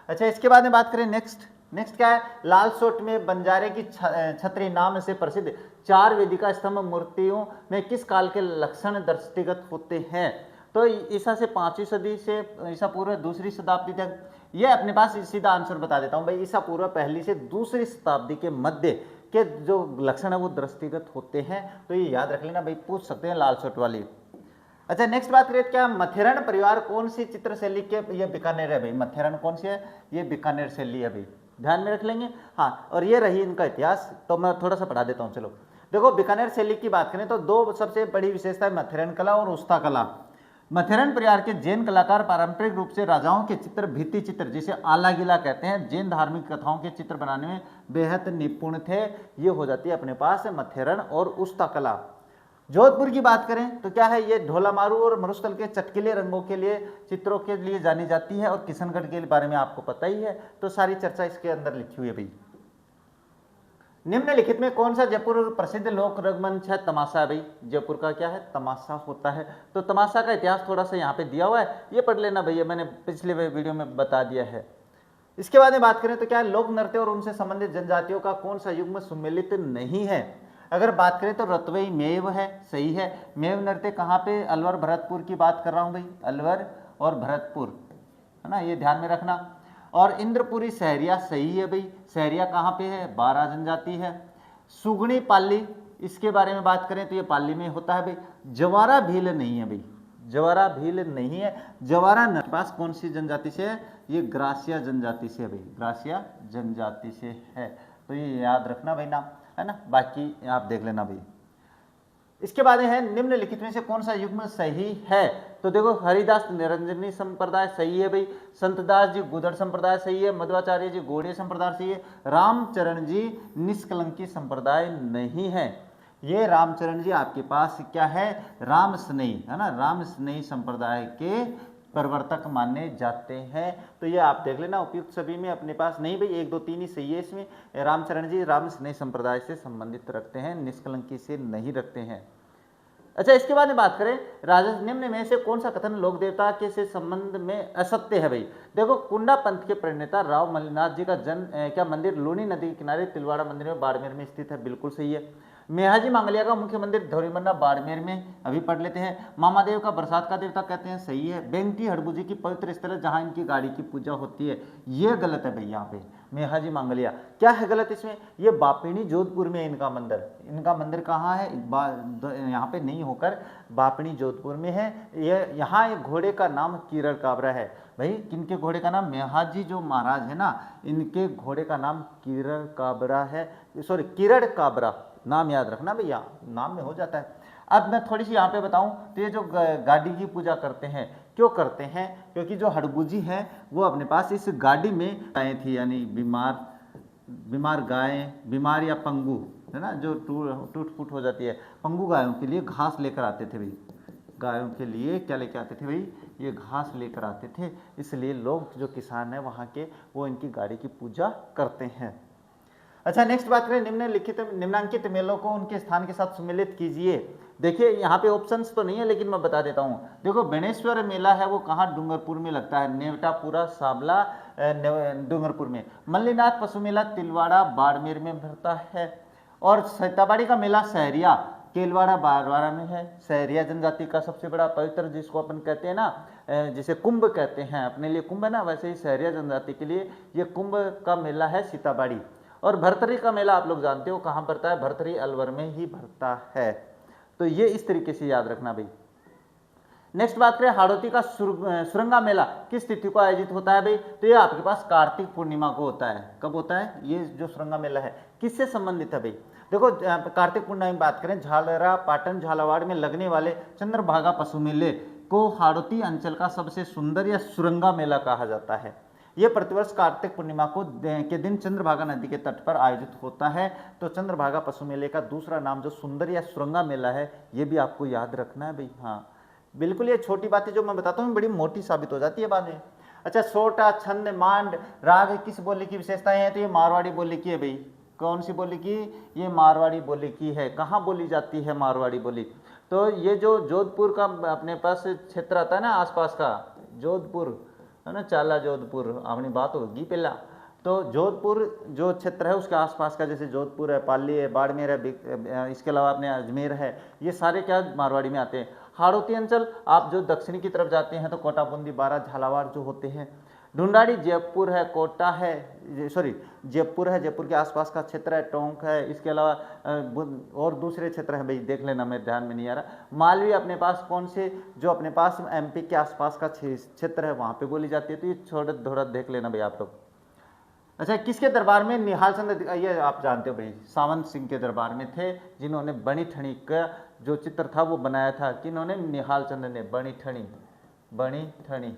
अच्छा, इसके बाद में बात करें नेक्स्ट क्या है? लालसोट में बंजारे की छतरी नाम से प्रसिद्ध 4 वेदिका स्तंभ मूर्तियों में किस काल के लक्षण दृष्टिगत होते हैं? तो ईसा से 5वीं सदी से ईसा पूर्व 2री शताब्दी तक। ये अपने पास सीधा आंसर बता देता हूँ भाई, ईसा पूर्व 1ली से 2री शताब्दी के मध्य के जो लक्षण है वो दृष्टिगत होते हैं। तो ये याद रख लेना भाई, पूछ सकते हैं लालसोट वाली। अच्छा, नेक्स्ट बात करें क्या? मथेरण परिवार कौन सी चित्रशैली के? ये बीकानेर है भाई। मथेरण कौन सी है? ये बीकानेर शैली है भाई, ध्यान में रख लेंगे। हाँ, और ये रही इनका इतिहास, तो मैं थोड़ा सा पढ़ा देता हूँ। चलो देखो, बीकानेर शैली की बात करें तो 2 सबसे बड़ी विशेषता है, मथेरण कला और उस्ता कला। मथेरन परिवार के जैन कलाकार पारंपरिक रूप से राजाओं के चित्र, भित्ति चित्र जिसे आला गिला कहते हैं, जैन धार्मिक कथाओं के चित्र बनाने में बेहद निपुण थे। ये हो जाती है अपने पास मथेरन और उस्ता कला। जोधपुर की बात करें तो क्या है, ये ढोलामारू और मरुस्थल के चटकीले रंगों के लिए, चित्रों के लिए जानी जाती है, और किशनगढ़ के बारे में आपको पता ही है, तो सारी चर्चा इसके अंदर लिखी हुई है भाई। निम्नलिखित में कौन सा जयपुर प्रसिद्ध लोक रंगमंच है? तमाशा। भाई जयपुर का क्या है? तमाशा होता है। तो तमाशा का इतिहास थोड़ा सा यहाँ पे दिया हुआ है, ये पढ़ लेना भैया, मैंने पिछले वीडियो में बता दिया है। इसके बाद में बात करें तो क्या है, लोक नृत्य और उनसे संबंधित जनजातियों का कौन सा युग्म सम्मिलित नहीं है? अगर बात करें तो रतवई मेव है, सही है। मेव नृत्य कहाँ पे? अलवर भरतपुर की बात कर रहा हूँ भाई, अलवर और भरतपुर, है ना, ये ध्यान में रखना। और इंद्रपुरी सहरिया, सही है भाई। सहरिया कहाँ पे है? बारा जनजाति है। सुगनी पाली, इसके बारे में बात करें तो ये पाली में होता है भाई। जवारा भील नहीं है भाई, जवारा भील नहीं है। जवारा नर पास कौन सी जनजाति से है? ये ग्रासिया जनजाति से है भाई, ग्रासिया जनजाति से है। तो ये याद रखना भाई नाम, है ना, बाकी आप देख लेना भाई। इसके बाद है निम्नलिखित में से कौन सा युग्म सही है? तो देखो, हरिदास निरंजनी संप्रदाय सही है भाई, संतदास जी गुदड़ संप्रदाय सही है, मध्वाचार्य जी गोड़े संप्रदाय सही है, रामचरण जी निष्कलंकी संप्रदाय नहीं है। ये रामचरण जी आपके पास क्या है? राम स्नेही, है ना, राम स्नेही संप्रदाय के प्रवर्तक माने जाते हैं। तो ये आप देख लेना, उपयुक्त सभी में अपने पास नहीं भाई, 1 2 3 ही सही है इसमें। रामचरण जी राम स्नेह संप्रदाय से संबंधित रखते हैं, निष्कलंकी से नहीं रखते हैं। अच्छा, इसके बाद में बात करें, राजा निम्न में से कौन सा कथन लोक देवता के से संबंध में असत्य है भाई? देखो, कुंडा पंथ के प्रणेता राव मल्लिनाथ जी का क्या मंदिर लूनी नदी के किनारे तिलवाड़ा मंदिर में बाड़मेर में स्थित है, बिल्कुल सही है। मेहाजी मांगलिया का मुख्य मंदिर धौरीमन्ना बाड़मेर में, अभी पढ़ लेते हैं। मामादेव का बरसात का देवता कहते हैं, सही है। बेंगटी हड़बू जी की पवित्र स्थल है जहाँ इनकी गाड़ी की पूजा होती है, ये गलत है भाई। यहाँ पे मेहाजी मांगलिया क्या है गलत इसमें? ये बापिनी जोधपुर में इनका मंदिर, इनका मंदिर कहाँ है? यहाँ पे नहीं होकर बापिनी जोधपुर में है। ये यहाँ एक घोड़े का नाम कीरड़ काबरा है भाई। किनके घोड़े का नाम? मेहाजी जो महाराज है ना, इनके घोड़े का नाम कीरड़ काबरा है, सॉरी कीरड़ काबरा, नाम याद रखना भैया, नाम में हो जाता है। अब मैं थोड़ी सी यहाँ पे बताऊं तो ये जो गाड़ी की पूजा करते हैं, क्यों करते हैं? क्योंकि जो हड़बूजी है वो अपने पास इस गाड़ी में आए थी, यानी बीमार गायें, बीमार या पंगु, है ना, जो टूट फूट हो जाती है, पंगु गायों के लिए घास लेकर आते थे भाई। गायों के लिए क्या लेकर आते थे भाई? ये घास लेकर आते थे, इसलिए लोग जो किसान हैं वहाँ के, वो इनकी गाड़ी की पूजा करते हैं। अच्छा, नेक्स्ट बात करें, निम्नांकित मेलों को उनके स्थान के साथ सम्मिलित कीजिए। देखिए, यहाँ पे ऑप्शंस तो नहीं है, लेकिन मैं बता देता हूँ। देखो, बेणेश्वर मेला है वो कहाँ? डूंगरपुर में लगता है, नेवटापुरा साबला डूंगरपुर में। मल्लीनाथ पशु मेला तिलवाड़ा बाड़मेर में भरता है। और सीताबाड़ी का मेला सहरिया केलवाड़ा बाड़वाड़ा में है। सहरिया जनजाति का सबसे बड़ा पवित्र, जिसको अपन कहते हैं ना, जिसे कुंभ कहते हैं, अपने लिए कुंभ है ना, वैसे ही सहरिया जनजाति के लिए ये कुंभ का मेला है सीताबाड़ी। और भरतरी का मेला आप लोग जानते हो कहाँ भरता है? भरतरी अलवर में ही भरता है। तो ये इस तरीके से याद रखना भाई। नेक्स्ट बात करें, हाड़ौती का सुरंगा मेला किस तिथि को आयोजित होता है भाई? तो ये आपके पास कार्तिक पूर्णिमा को होता है। कब होता है ये जो सुरंगा मेला है? किससे संबंधित है भाई? देखो, कार्तिक पूर्णिमा में बात करें, झालरा पाटन झालावाड़ में लगने वाले चंद्रभागा पशु मेले को हाड़ौती अंचल का सबसे सुंदर या सुरंगा मेला कहा जाता है। यह प्रतिवर्ष कार्तिक पूर्णिमा के दिन चंद्रभागा नदी के तट पर आयोजित होता है। तो चंद्रभागा पशु मेले का दूसरा नाम जो सुंदर या सुरंगा मेला है, ये भी आपको याद रखना है भाई। हाँ, बिल्कुल, ये छोटी बातें जो मैं बताता हूँ बड़ी मोटी साबित हो जाती है बाद में। अच्छा, सोटा, छंद, मांड, राग किस बोली की विशेषताएं हैं? तो ये मारवाड़ी बोली की है भाई। कौन सी बोली की? ये मारवाड़ी बोली की है। कहाँ बोली जाती है मारवाड़ी बोली? तो ये जो जोधपुर का अपने पास क्षेत्र आता है ना, आसपास का जोधपुर, है ना, चाला जोधपुर, अपनी बात होगी पहला। तो जोधपुर जो क्षेत्र है उसके आसपास का, जैसे जोधपुर है, पाली है, बाड़मेर है, इसके अलावा अपने अजमेर है, ये सारे क्या मारवाड़ी में आते हैं। हाड़ौती अंचल आप जो दक्षिणी की तरफ जाते हैं तो कोटा, बूंदी, बारा, झालावाड़ जो होते हैं। ढूंढाड़ी जयपुर है, कोटा है, सॉरी जयपुर है, जयपुर के आसपास का क्षेत्र है, टोंक है, इसके अलावा और दूसरे क्षेत्र हैं भाई, देख लेना, मेरे ध्यान में नहीं आ रहा। मालवी अपने पास कौन से, जो अपने पास एमपी के आसपास का क्षेत्र है वहाँ पे बोली जाती है। तो ये छोड़ थोड़ा देख लेना भाई आप लोग। अच्छा, किसके दरबार में निहाल चंद, ये आप जानते हो भाई, सावंत सिंह के दरबार में थे, जिन्होंने बनी ठनी का जो चित्र था वो बनाया था। किन्होंने? निहाल चंद ने बनी ठनी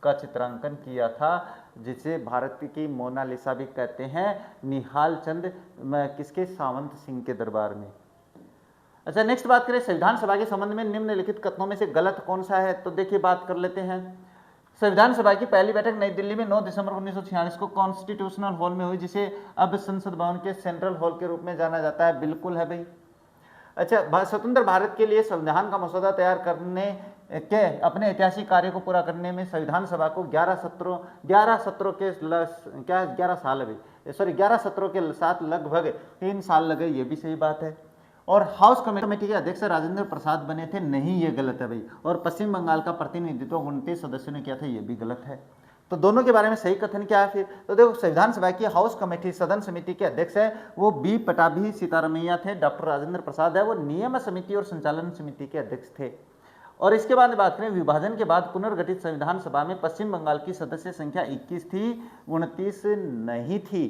का चित्रांकन किया था, जिसे भारत की मोनालिसा भी कहते हैं। निहाल चंद किसके? सावंत सिंह के दरबार में। अच्छा, नेक्स्ट बात करें संविधान सभा के संबंध में निम्नलिखित कथनों में से गलत कौन सा है, तो देखिए बात कर लेते हैं। संविधान सभा की पहली बैठक नई दिल्ली में 9 दिसंबर 1946 को कॉन्स्टिट्यूशनल हॉल में हुई, जिसे अब संसद भवन के सेंट्रल हॉल के रूप में जाना जाता है। बिल्कुल है भाई। अच्छा, स्वतंत्र भारत के लिए संविधान का मसौदा तैयार करने के अपने ऐतिहासिक कार्य को पूरा करने में संविधान सभा को 11 सत्रों के 11 सत्रों के साथ लगभग 3 साल लगे। ये भी सही बात है। और हाउस कमेटी के अध्यक्ष राजेंद्र प्रसाद बने थे, नहीं ये गलत है भाई। और पश्चिम बंगाल का प्रतिनिधित्व 29 सदस्यों ने किया था, ये भी गलत है। तो दोनों के बारे में सही कथन क्या है फिर? तो देखो, संविधान सभा की हाउस कमेटी सदन समिति के अध्यक्ष है वो बी पटाभी सीतारमैया थे। डॉक्टर राजेंद्र प्रसाद है वो नियम समिति और संचालन समिति के अध्यक्ष थे। और इसके बाद बात करें, विभाजन के बाद पुनर्गठित संविधान सभा में पश्चिम बंगाल की सदस्य संख्या 21 थी, 29 नहीं थी।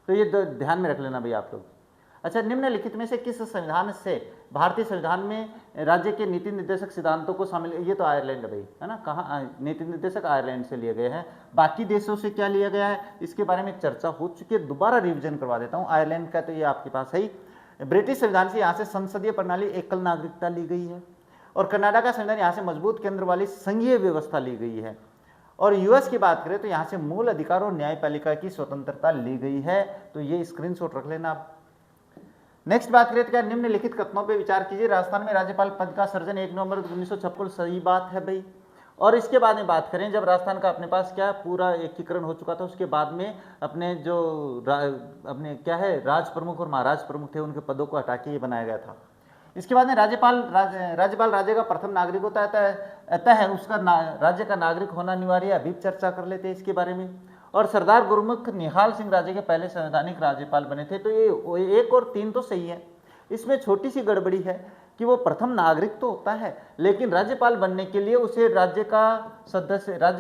तो ये ध्यान में रख लेना भाई आप लोग। अच्छा, निम्नलिखित में से किस संविधान से भारतीय संविधान में राज्य के नीति निर्देशक सिद्धांतों को शामिल? ये तो आयरलैंड है भाई, है ना। कहाँ नीति निर्देशक? आयरलैंड से लिए गए हैं। बाकी देशों से क्या लिया गया है, इसके बारे में चर्चा हो चुकी है, दोबारा रिवीजन करवा देता हूँ। आयरलैंड का तो ये आपके पास है ही। ब्रिटिश संविधान से यहाँ से संसदीय प्रणाली, एकल नागरिकता ली गई है। और कनाडा का संविधान यहाँ से मजबूत केंद्र वाली संघीय व्यवस्था ली गई है। और यूएस की बात करें तो यहाँ से मूल अधिकार और न्यायपालिका की स्वतंत्रता ली गई है। तो ये स्क्रीनशॉट रख लेना आप। नेक्स्ट बात करें तो क्या निम्नलिखित कथनों पे विचार कीजिए। राजस्थान में राज्यपाल पद का सृजन 1 नवंबर 1956, सही बात है भाई। और इसके बाद में बात करें, जब राजस्थान का अपने पास क्या पूरा एकीकरण हो चुका था, उसके बाद में अपने जो अपने क्या है राज प्रमुख और महाराज प्रमुख थे, उनके पदों को हटा के ये बनाया गया था। इसके बाद में राज्यपाल राज्य का प्रथम नागरिक होता है, अतः है उसका राज्य का नागरिक होना अनिवार्य है। अभी चर्चा कर लेते हैं इसके बारे में। और सरदार गुरुमुख निहाल सिंह राज्य के पहले संवैधानिक राज्यपाल बने थे। तो ये 1 और 3 तो सही है। इसमें छोटी सी गड़बड़ी है कि वो प्रथम नागरिक तो होता है, लेकिन राज्यपाल बनने के लिए उसे राज्य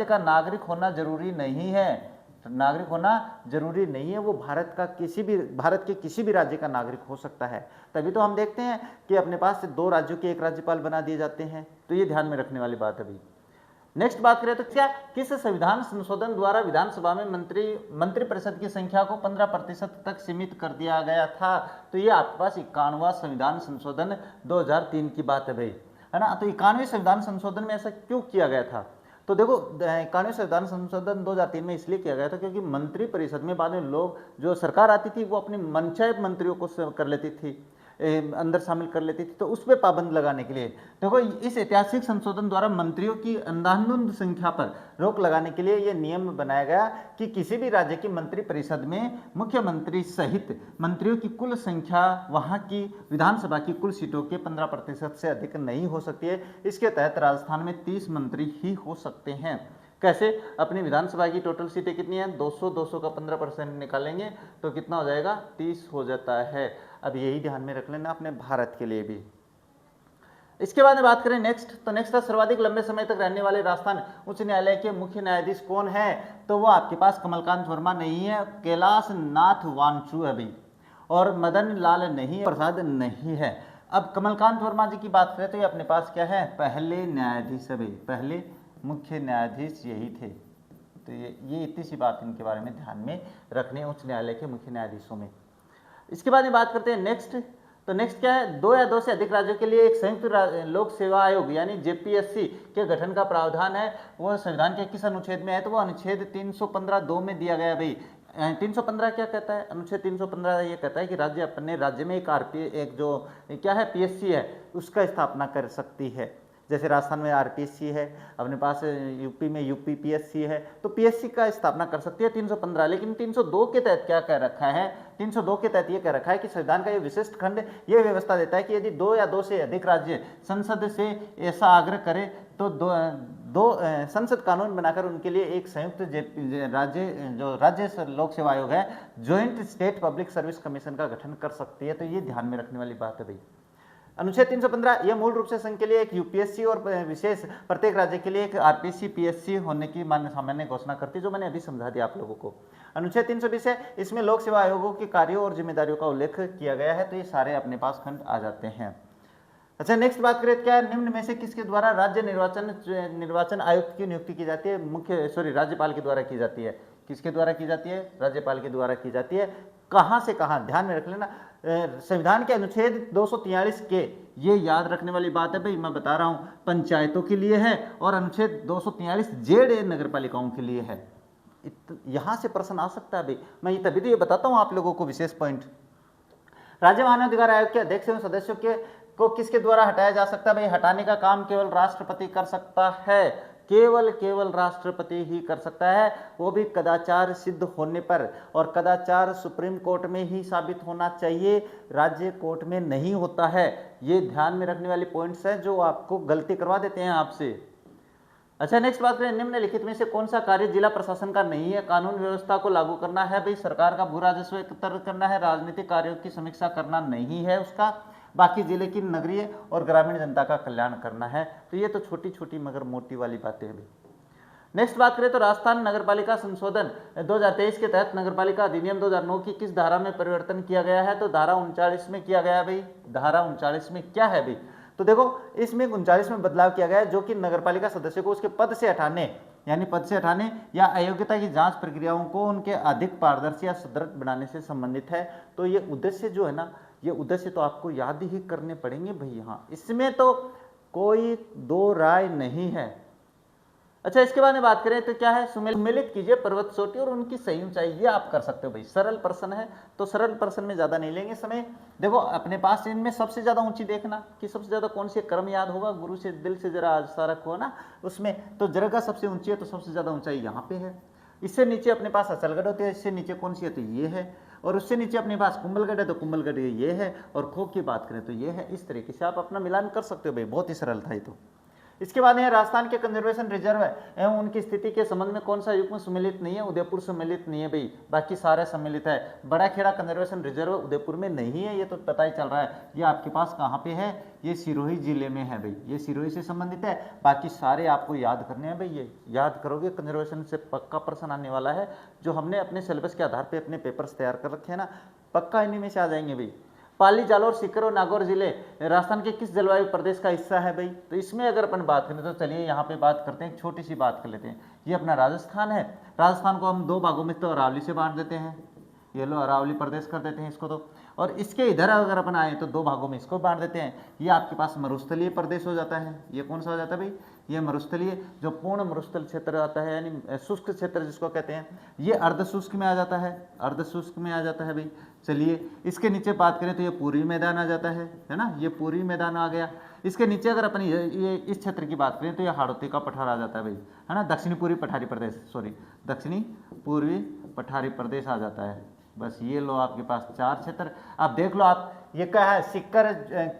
का नागरिक होना जरूरी नहीं है। नागरिक होना जरूरी नहीं है, वो भारत के किसी भी राज्य का नागरिक हो सकता है। तभी तो हम देखते हैं कि अपने पास से 2 राज्यों के 1 राज्यपाल बना दिए जाते हैं। तो ये ध्यान में रखने वाली बात है अभी। नेक्स्ट बात करें तो क्या किस संविधान संशोधन द्वारा विधानसभा में मंत्रिपरिषद की संख्या को 15% तक सीमित कर दिया गया था? तो ये आपके पास 51वां संविधान संशोधन 2003 की बात है भाई, है ना। तो 51वें संविधान संशोधन में ऐसा क्यों किया गया था? तो देखो, 51वें संविधान संशोधन 2003 में इसलिए किया गया था क्योंकि मंत्रिपरिषद में बाद में लोग, जो सरकार आती थी वो अपनी मनचाहे मंत्रियों को कर लेती थी, अंदर शामिल कर लेती थी। तो उस पर पाबंद लगाने के लिए देखो, इस ऐतिहासिक संशोधन द्वारा मंत्रियों की अंधाधुंध संख्या पर रोक लगाने के लिए यह नियम बनाया गया कि किसी भी राज्य की मंत्रिपरिषद में मुख्यमंत्री सहित मंत्रियों की कुल संख्या वहां की विधानसभा की कुल सीटों के 15% से अधिक नहीं हो सकती है। इसके तहत राजस्थान में 30 मंत्री ही हो सकते हैं। कैसे? अपनी विधानसभा की टोटल सीटें कितनी हैं? 200 का 15% निकालेंगे तो कितना हो जाएगा? 30 हो जाता है। अब यही ध्यान में रख लेना अपने भारत के लिए भी। इसके बाद में बात करें नेक्स्ट, तो नेक्स्ट है सर्वाधिक लंबे समय तक रहने वाले राजस्थान उच्च न्यायालय के मुख्य न्यायाधीश कौन है? तो वो आपके पास कमलकांत वर्मा नहीं है, कैलाश नाथ वांचू है भाई, और मदन लाल नहीं है, प्रसाद नहीं है। अब कमलकांत वर्मा जी की बात करें तो ये अपने पास क्या है? पहले न्यायाधीश है भाई, पहले मुख्य न्यायाधीश यही थे। तो ये इतनी सी बात इनके बारे में ध्यान में रखने उच्च न्यायालय के मुख्य न्यायाधीशों में। इसके बाद में बात करते हैं नेक्स्ट, तो नेक्स्ट क्या है? 2 या 2 से अधिक राज्यों के लिए एक संयुक्त लोक सेवा आयोग यानी जेपीएससी के गठन का प्रावधान है। वो संविधान के किस अनुच्छेद में है? तो वो अनुच्छेद 315(2) में दिया गया भाई। 315 क्या कहता है? अनुच्छेद 315 ये कहता है कि राज्य अपने राज्य में एक जो क्या है पीएससी है उसका स्थापना कर सकती है। जैसे राजस्थान में आरपीएससी है, अपने पास यूपी में यूपी पीएससी है, तो पीएससी का स्थापना कर सकती है 315। लेकिन 302 के तहत क्या कह रखा है? 302 के तहत ये कह रखा है कि संविधान का ये विशिष्ट खंड ये व्यवस्था देता है कि यदि 2 या 2 से अधिक राज्य संसद से ऐसा आग्रह करे तो दो संसद कानून बनाकर उनके लिए एक संयुक्त राज्य लोक सेवा आयोग है, joint state public service commission का गठन कर सकती है। तो ये ध्यान में रखने वाली बात है भाई। अनुच्छेद 315 यह मूल रूप से संघ के लिए एक यूपीएससी और विशेष प्रत्येक राज्य के लिए एक आरपीसी पीएससी होने की मान्य सामान्य घोषणा करती है, जो मैंने अभी समझा दिया आप लोगों को। अनुच्छेद 320 है, इसमें लोक सेवा आयोगों के कार्यों और जिम्मेदारियों का उल्लेख किया गया है। तो ये सारे अपने पास खंड आ जाते हैं। अच्छा, नेक्स्ट बात करें क्या है, निम्न में से किसके द्वारा राज्य निर्वाचन आयुक्त की नियुक्ति की जाती है? राज्यपाल के द्वारा की जाती है। किसके द्वारा की जाती है? राज्यपाल के द्वारा की जाती है। कहां से कहां, ध्यान में रख लेना, संविधान के अनुच्छेद 243 के, ये याद रखने वाली बात है भाई, मैं बता रहा हूं, पंचायतों के लिए है और अनुच्छेद 243 जेड नगर पालिकाओं के लिए है। यहां से प्रश्न आ सकता है भाई, मैं ये तभी तो ये बताता हूं आप लोगों को विशेष पॉइंट। राज्य मानवाधिकार आयोग के अध्यक्ष एवं सदस्यों को किसके द्वारा हटाया जा सकता है भाई? हटाने का काम केवल राष्ट्रपति कर सकता है, केवल राष्ट्रपति ही कर सकता है, वो भी कदाचार सिद्ध होने पर। और कदाचार सुप्रीम कोर्ट में ही साबित होना चाहिए, राज्य कोर्ट में नहीं होता है। ये ध्यान में रखने वाली पॉइंट्स हैं जो आपको गलती करवा देते हैं आपसे। अच्छा, नेक्स्ट बात करें, निम्नलिखित में से कौन सा कार्य जिला प्रशासन का नहीं है? कानून व्यवस्था को लागू करना है भाई, सरकार का भू राजस्व एकत्र करना है, राजनीतिक कार्यों की समीक्षा करना नहीं है उसका, बाकी जिले की नगरीय और ग्रामीण जनता का कल्याण करना है। तो ये तो छोटी छोटी मगर मोटी वाली बातें हैं भाई। नेक्स्ट बात करें तो राजस्थान नगरपालिका संशोधन 2023 के तहत नगरपालिका अधिनियम 2009 की किस धारा में परिवर्तन किया गया है? तो धारा 39 में किया गया है भाई। धारा 39 में क्या है भाई? तो देखो, इसमें 39 में बदलाव किया गया है, जो कि नगरपालिका सदस्य को उसके पद से हटाने, यानी पद से हटाने या अयोग्यता की जांच प्रक्रियाओं को उनके अधिक पारदर्शी या सुदृढ़ बनाने से संबंधित है। तो ये उद्देश्य जो है ना, ये उद्देश्य तो आपको याद ही करने पड़ेंगे भाई। यहाँ इसमें तो कोई दो राय नहीं है। अच्छा, इसके बाद में बात करें तो क्या है, सुमेलित कीजिए पर्वत चोटी और उनकी सही ऊंचाई। ये आप कर सकते हो भाई, सरल प्रश्न है, तो सरल प्रश्न में ज्यादा नहीं लेंगे समय। देखो, अपने पास इनमें सबसे ज्यादा ऊंची देखना कि सबसे ज्यादा कौन सी क्रम याद होगा, गुरु से दिल से जरा आशा रखो ना उसमें। तो जरगा सबसे ऊंची है, तो सबसे ज्यादा ऊंचाई यहाँ पे है। इससे नीचे अपने पास अचलगढ़ होती है, इससे नीचे कौन सी है? तो ये है। और उससे नीचे अपने पास कुंभलगढ़ है, तो कुंभलगढ़ ये है। और खोख की बात करें तो ये है। इस तरीके से आप अपना मिलान कर सकते हो भाई, बहुत ही सरल था ये तो। इसके बाद है राजस्थान के कंजर्वेशन रिजर्व एवं उनकी स्थिति के संबंध में कौन सा युग्म सम्मिलित नहीं है? उदयपुर सम्मिलित नहीं है भाई, बाकी सारे सम्मिलित है। बड़ा खेड़ा कंजर्वेशन रिजर्व उदयपुर में नहीं है, ये तो पता ही चल रहा है। ये आपके पास कहाँ पे है? ये सिरोही जिले में है भाई, ये सिरोही से संबंधित है। बाकी सारे आपको याद करने हैं भाई, ये याद करोगे, कंजर्वेशन से पक्का प्रश्न आने वाला है। जो हमने अपने सिलेबस के आधार पर अपने पेपर्स तैयार कर रखे हैं ना, पक्का इन्हीं में से आ जाएंगे भाई। पाली, जालौर, सीकर और नागौर जिले राजस्थान के किस जलवायु प्रदेश का हिस्सा है भाई? तो इसमें अगर अपन बात करें तो चलिए यहाँ पे बात करते हैं, एक छोटी सी बात कर लेते हैं। ये अपना राजस्थान है। राजस्थान को हम दो भागों में तो अरावली से बांट देते हैं, ये लो अरावली प्रदेश कर देते हैं इसको तो। और इसके इधर अगर अपन आए तो दो भागों में इसको बांट देते हैं। ये आपके पास मरुस्थलीय प्रदेश हो जाता है। ये कौन सा हो जाता है भाई? ये मरुस्थलीय, जो पूर्ण मरुस्थल क्षेत्र आता है, यानी शुष्क क्षेत्र जिसको कहते हैं। ये अर्ध शुष्क में आ जाता है, अर्ध शुष्क में आ जाता है भाई। चलिए, इसके नीचे बात करें तो ये पूर्वी मैदान आ जाता है ना, ये पूर्वी मैदान आ गया। इसके नीचे अगर अपन ये इस क्षेत्र की बात करें तो ये हाड़ौती का पठार आ जाता है भाई, है ना, दक्षिणी पूर्वी पठारी प्रदेश, दक्षिणी पूर्वी पठारी प्रदेश आ जाता है। बस ये लो आपके पास चार क्षेत्र। अब देख लो आप, ये क्या है? सिक्कर,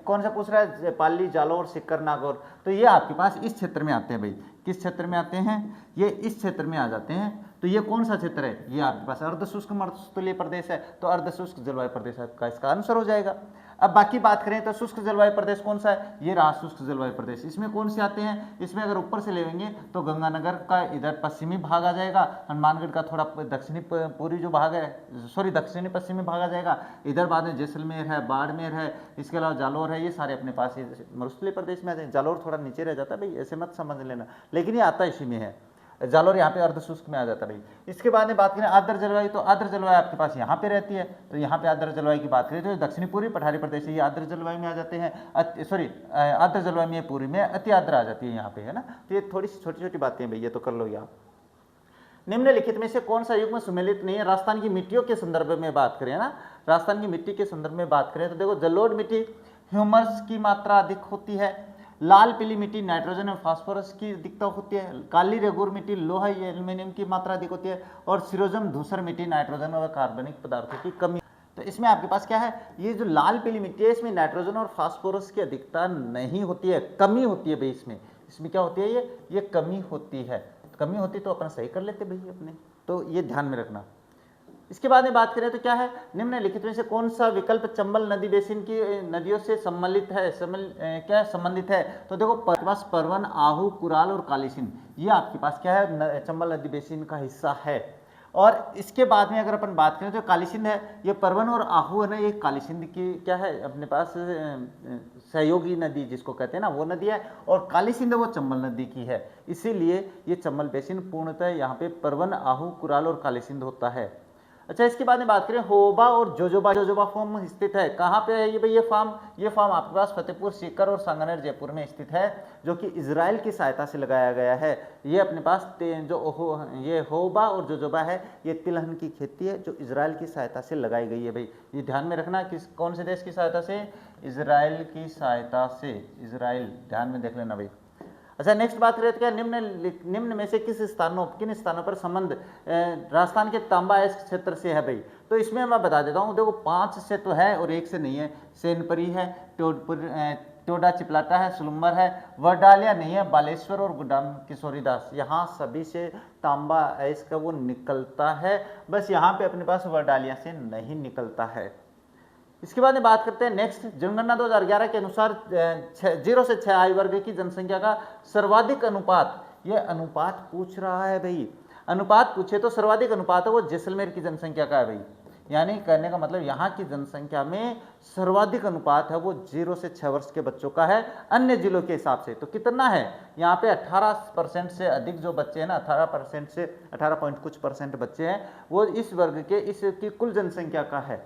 कौन सा पूछ रहा है? पाली, जालौर, सिक्कर, नागौर। तो ये आपके पास इस क्षेत्र में आते हैं भाई। किस क्षेत्र में आते हैं? ये इस क्षेत्र में आ जाते हैं। तो ये कौन सा क्षेत्र है? ये आपके पास अर्ध शुष्क मरुस्थलीय प्रदेश है, तो अर्ध शुष्क जलवायु प्रदेश का इसका आंसर हो जाएगा। अब बाकी बात करें तो शुष्क जलवायु प्रदेश कौन सा है? ये रहा शुष्क जलवायु प्रदेश। इसमें कौन से आते हैं? इसमें अगर ऊपर से लेंगे तो गंगानगर का इधर पश्चिमी भाग आ जाएगा, हनुमानगढ़ का थोड़ा दक्षिणी पूर्वी जो भाग है, दक्षिणी पश्चिमी भाग आ जाएगा। इधर बाद में जैसलमेर है, बाड़मेर है, इसके अलावा जालौर है, ये सारे अपने पास मरुस्थलीय प्रदेश में आ जाएंगे। जालौर थोड़ा नीचे रह जाता है भाई, ऐसे मत समझ लेना, लेकिन ये आता इसी में है। जालौर यहाँ पे अर्ध शुष्क में आ जाता है भाई। इसके बाद में बात करें आर्द्र जलवायु, तो आर्द्र जलवायु आपके पास यहाँ पे रहती है। तो यहाँ पे आर्द्र जलवायु की बात करें तो दक्षिणी पूर्वी पठारी प्रदेश ये आर्द्र जलवायु में आ जाते हैं। आर्द्र जलवायु में पूर्वी में अति आर्द्र आ जाती है यहाँ पे, है ना। तो ये थोड़ी सी छोटी छोटी बातें भाई, ये तो कर लो आप। निम्नलिखित में से कौन सा युग्म सम्मिलित नहीं है? राजस्थान की मिट्टियों के संदर्भ में बात करें ना, राजस्थान की मिट्टी के संदर्भ में बात करें तो देखो, जलोढ़ मिट्टी ह्यूमस की मात्रा अधिक होती है, लाल पीली मिट्टी नाइट्रोजन और फास्फोरस की अधिकता होती है, काली रेगूर मिट्टी लोहा या एल्यूमिनियम की मात्रा अधिक होती है, और सिरोजम धूसर मिट्टी नाइट्रोजन और कार्बनिक पदार्थों की कमी। तो इसमें आपके पास क्या है? ये जो लाल पीली मिट्टी है, इसमें नाइट्रोजन और फास्फोरस की अधिकता नहीं होती है, कमी होती है भाई। इसमें क्या होती है? ये कमी होती है। कमी होती तो अपन सही कर लेते भाई अपने, तो ये ध्यान में रखना। इसके बाद में बात करें तो क्या है, निम्नलिखित में से कौन सा विकल्प चंबल नदी बेसिन की नदियों से सम्मिलित है, क्या है, संबंधित है? तो देखो आपके पास परवन, आहू, कुराल और काली सिंध, ये आपके पास क्या है, चंबल नदी बेसिन का हिस्सा है। और इसके बाद में अगर अपन बात करें तो काली सिंध है, ये परवन और आहू है ना, ये काली सिंध की क्या है, अपने पास सहयोगी नदी जिसको कहते हैं ना, वो नदी है। और काली सिंध वो चंबल नदी की है, इसीलिए ये चंबल बेसिन पूर्णतः यहाँ पे परवन, आहू, कुराल और काली सिंध होता है। अच्छा, इसके बाद में बात करें होबा और जोजोबा फार्म स्थित है, कहाँ पे है ये भाई? ये फार्म आपके पास फतेहपुर सीकर और सांगनेर जयपुर में स्थित है, जो कि इजराइल की सहायता से लगाया गया है। ये अपने पास ये होबा और जोजोबा है, ये तिलहन की खेती है जो इजराइल की सहायता से लगाई गई है भाई, ये ध्यान में रखना। कौन से देश की सहायता से? इजराइल की सहायता से, इजराइल, ध्यान में देख लेना भाई। अच्छा, नेक्स्ट बात करें तो क्या निम्न में से किन स्थानों पर संबंध राजस्थान के तांबा अयस्क क्षेत्र से है भाई? तो इसमें मैं बता देता हूँ, देखो 5 से तो है और 1 से नहीं है। सेनपरी है, टोडा चिपलाटा है, सुलुम्बर है, वरडालिया नहीं है, बालेश्वर और गुड्डाम किशोरीदास, यहाँ सभी से तांबा अयस्क वो निकलता है, बस यहाँ पे अपने पास वरडालिया से नहीं निकलता है। इसके बाद में बात करते हैं नेक्स्ट, जनगणना 2011 के अनुसार 0 से 6 आयु वर्ग की जनसंख्या का सर्वाधिक अनुपात, ये अनुपात पूछ रहा है भाई, अनुपात पूछे तो सर्वाधिक अनुपात है वो जैसलमेर की जनसंख्या का है भाई, यानी कहने का मतलब यहाँ की जनसंख्या में सर्वाधिक अनुपात है वो 0 से 6 वर्ष के बच्चों का है अन्य जिलों के हिसाब से। तो कितना है यहाँ पे? 18% से अधिक जो बच्चे हैं ना, 18% से 18 पॉइंट कुछ % बच्चे हैं, वो इस वर्ग के, इसकी कुल जनसंख्या का है।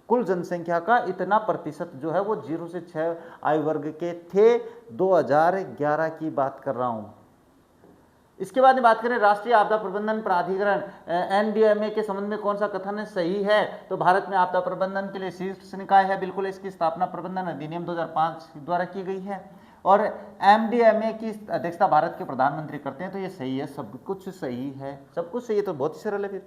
कुल जनसंख्या का इतना प्रतिशत जो है वो 0 से 6 आयु वर्ग के थे, 2011 की बात कर रहा हूँ। इसके बाद में बात करें राष्ट्रीय आपदा प्रबंधन प्राधिकरण एनडीएमए के संबंध में कौन सा कथन सही है? तो भारत में आपदा प्रबंधन के लिए शीर्ष निकाय है, बिल्कुल, इसकी स्थापना प्रबंधन अधिनियम 2005 द्वारा की गई है और एमडीएमए की अध्यक्षता भारत के प्रधानमंत्री करते हैं। तो ये सही है, सब कुछ सही है, सब कुछ सही है, तो बहुत ही सरल है। फिर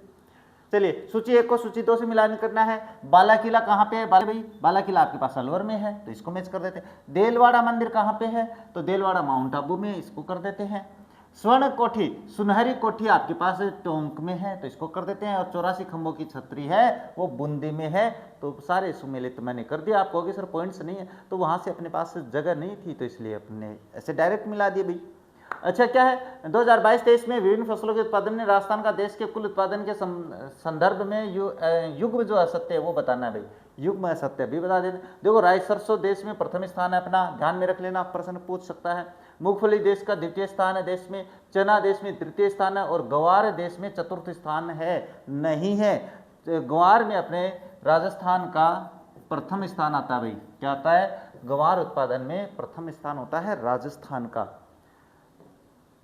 चलिए सूची 1 को सूची 2 से मिलान करना है। बाला किला कहाँ पे है भाई? बाला किला आपके पास अलवर में है, तो इसको मैच कर देते हैं। देलवाड़ा मंदिर कहाँ पे है? तो देलवाड़ा माउंट आबू में, इसको कर देते हैं। स्वर्ण कोठी, सुनहरी कोठी आपके पास टोंक में है, तो इसको कर देते हैं। और 84 खंभों की छतरी है वो बूंदी में है, तो सारे सुमेलित तो मैंने कर दिया। आप कहोगे सर पॉइंट्स नहीं है, तो वहां से अपने पास जगह नहीं थी, तो इसलिए अपने ऐसे डायरेक्ट मिला दिए भाई। अच्छा, क्या है 2022-23 में विभिन्न फसलों के उत्पादन में राजस्थान का देश के कुल उत्पादन के संदर्भ में युग्म जो असत्य है वो बताना है भाई, युग्म असत्य भी बता देते। देखो राई सरसों देश में प्रथम स्थान है अपना, ध्यान में रख लेना, प्रश्न पूछ सकता है। मूंगफली देश का द्वितीय स्थान है देश में, चना देश में तृतीय स्थान है और ग्वार देश में चतुर्थ स्थान है नहीं है। ग्वार में अपने राजस्थान का प्रथम स्थान आता है भाई, क्या आता है? ग्वार उत्पादन में प्रथम स्थान होता है राजस्थान का।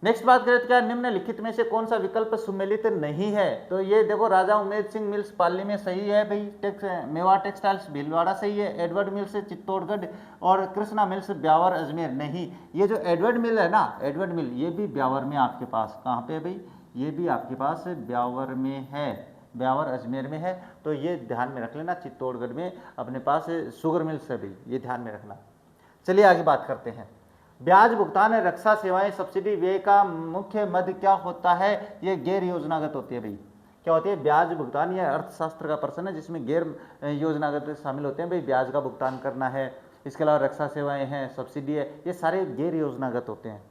नेक्स्ट बात करें तो क्या निम्नलिखित में से कौन सा विकल्प सुमेलित नहीं है? तो ये देखो राजा उमेद सिंह मिल्स पाली में सही है भाई, मेवा टेक्सटाइल्स भीलवाड़ा सही है, एडवर्ड मिल्स चित्तौड़गढ़ और कृष्णा मिल्स ब्यावर अजमेर नहीं। ये जो एडवर्ड मिल है ना, एडवर्ड मिल, ये भी ब्यावर में आपके पास, कहाँ पे है भाई? ये भी आपके पास ब्यावर में है, ब्यावर अजमेर में है, तो ये ध्यान में रख लेना। चित्तौड़गढ़ में अपने पास शुगर मिल्स है भाई, ये ध्यान में रखना। चलिए आगे बात करते हैं। ब्याज भुगतान रक्षा सेवाएं सब्सिडी व्यय का मुख्य मद क्या होता है? ये गैर योजनागत होती है भाई। क्या होती है? ब्याज भुगतान, यह अर्थशास्त्र का प्रश्न है जिसमें गैर योजनागत शामिल होते हैं भाई। ब्याज का भुगतान करना है, इसके अलावा रक्षा सेवाएं हैं, सब्सिडी है, ये सारे गैर योजनागत होते हैं।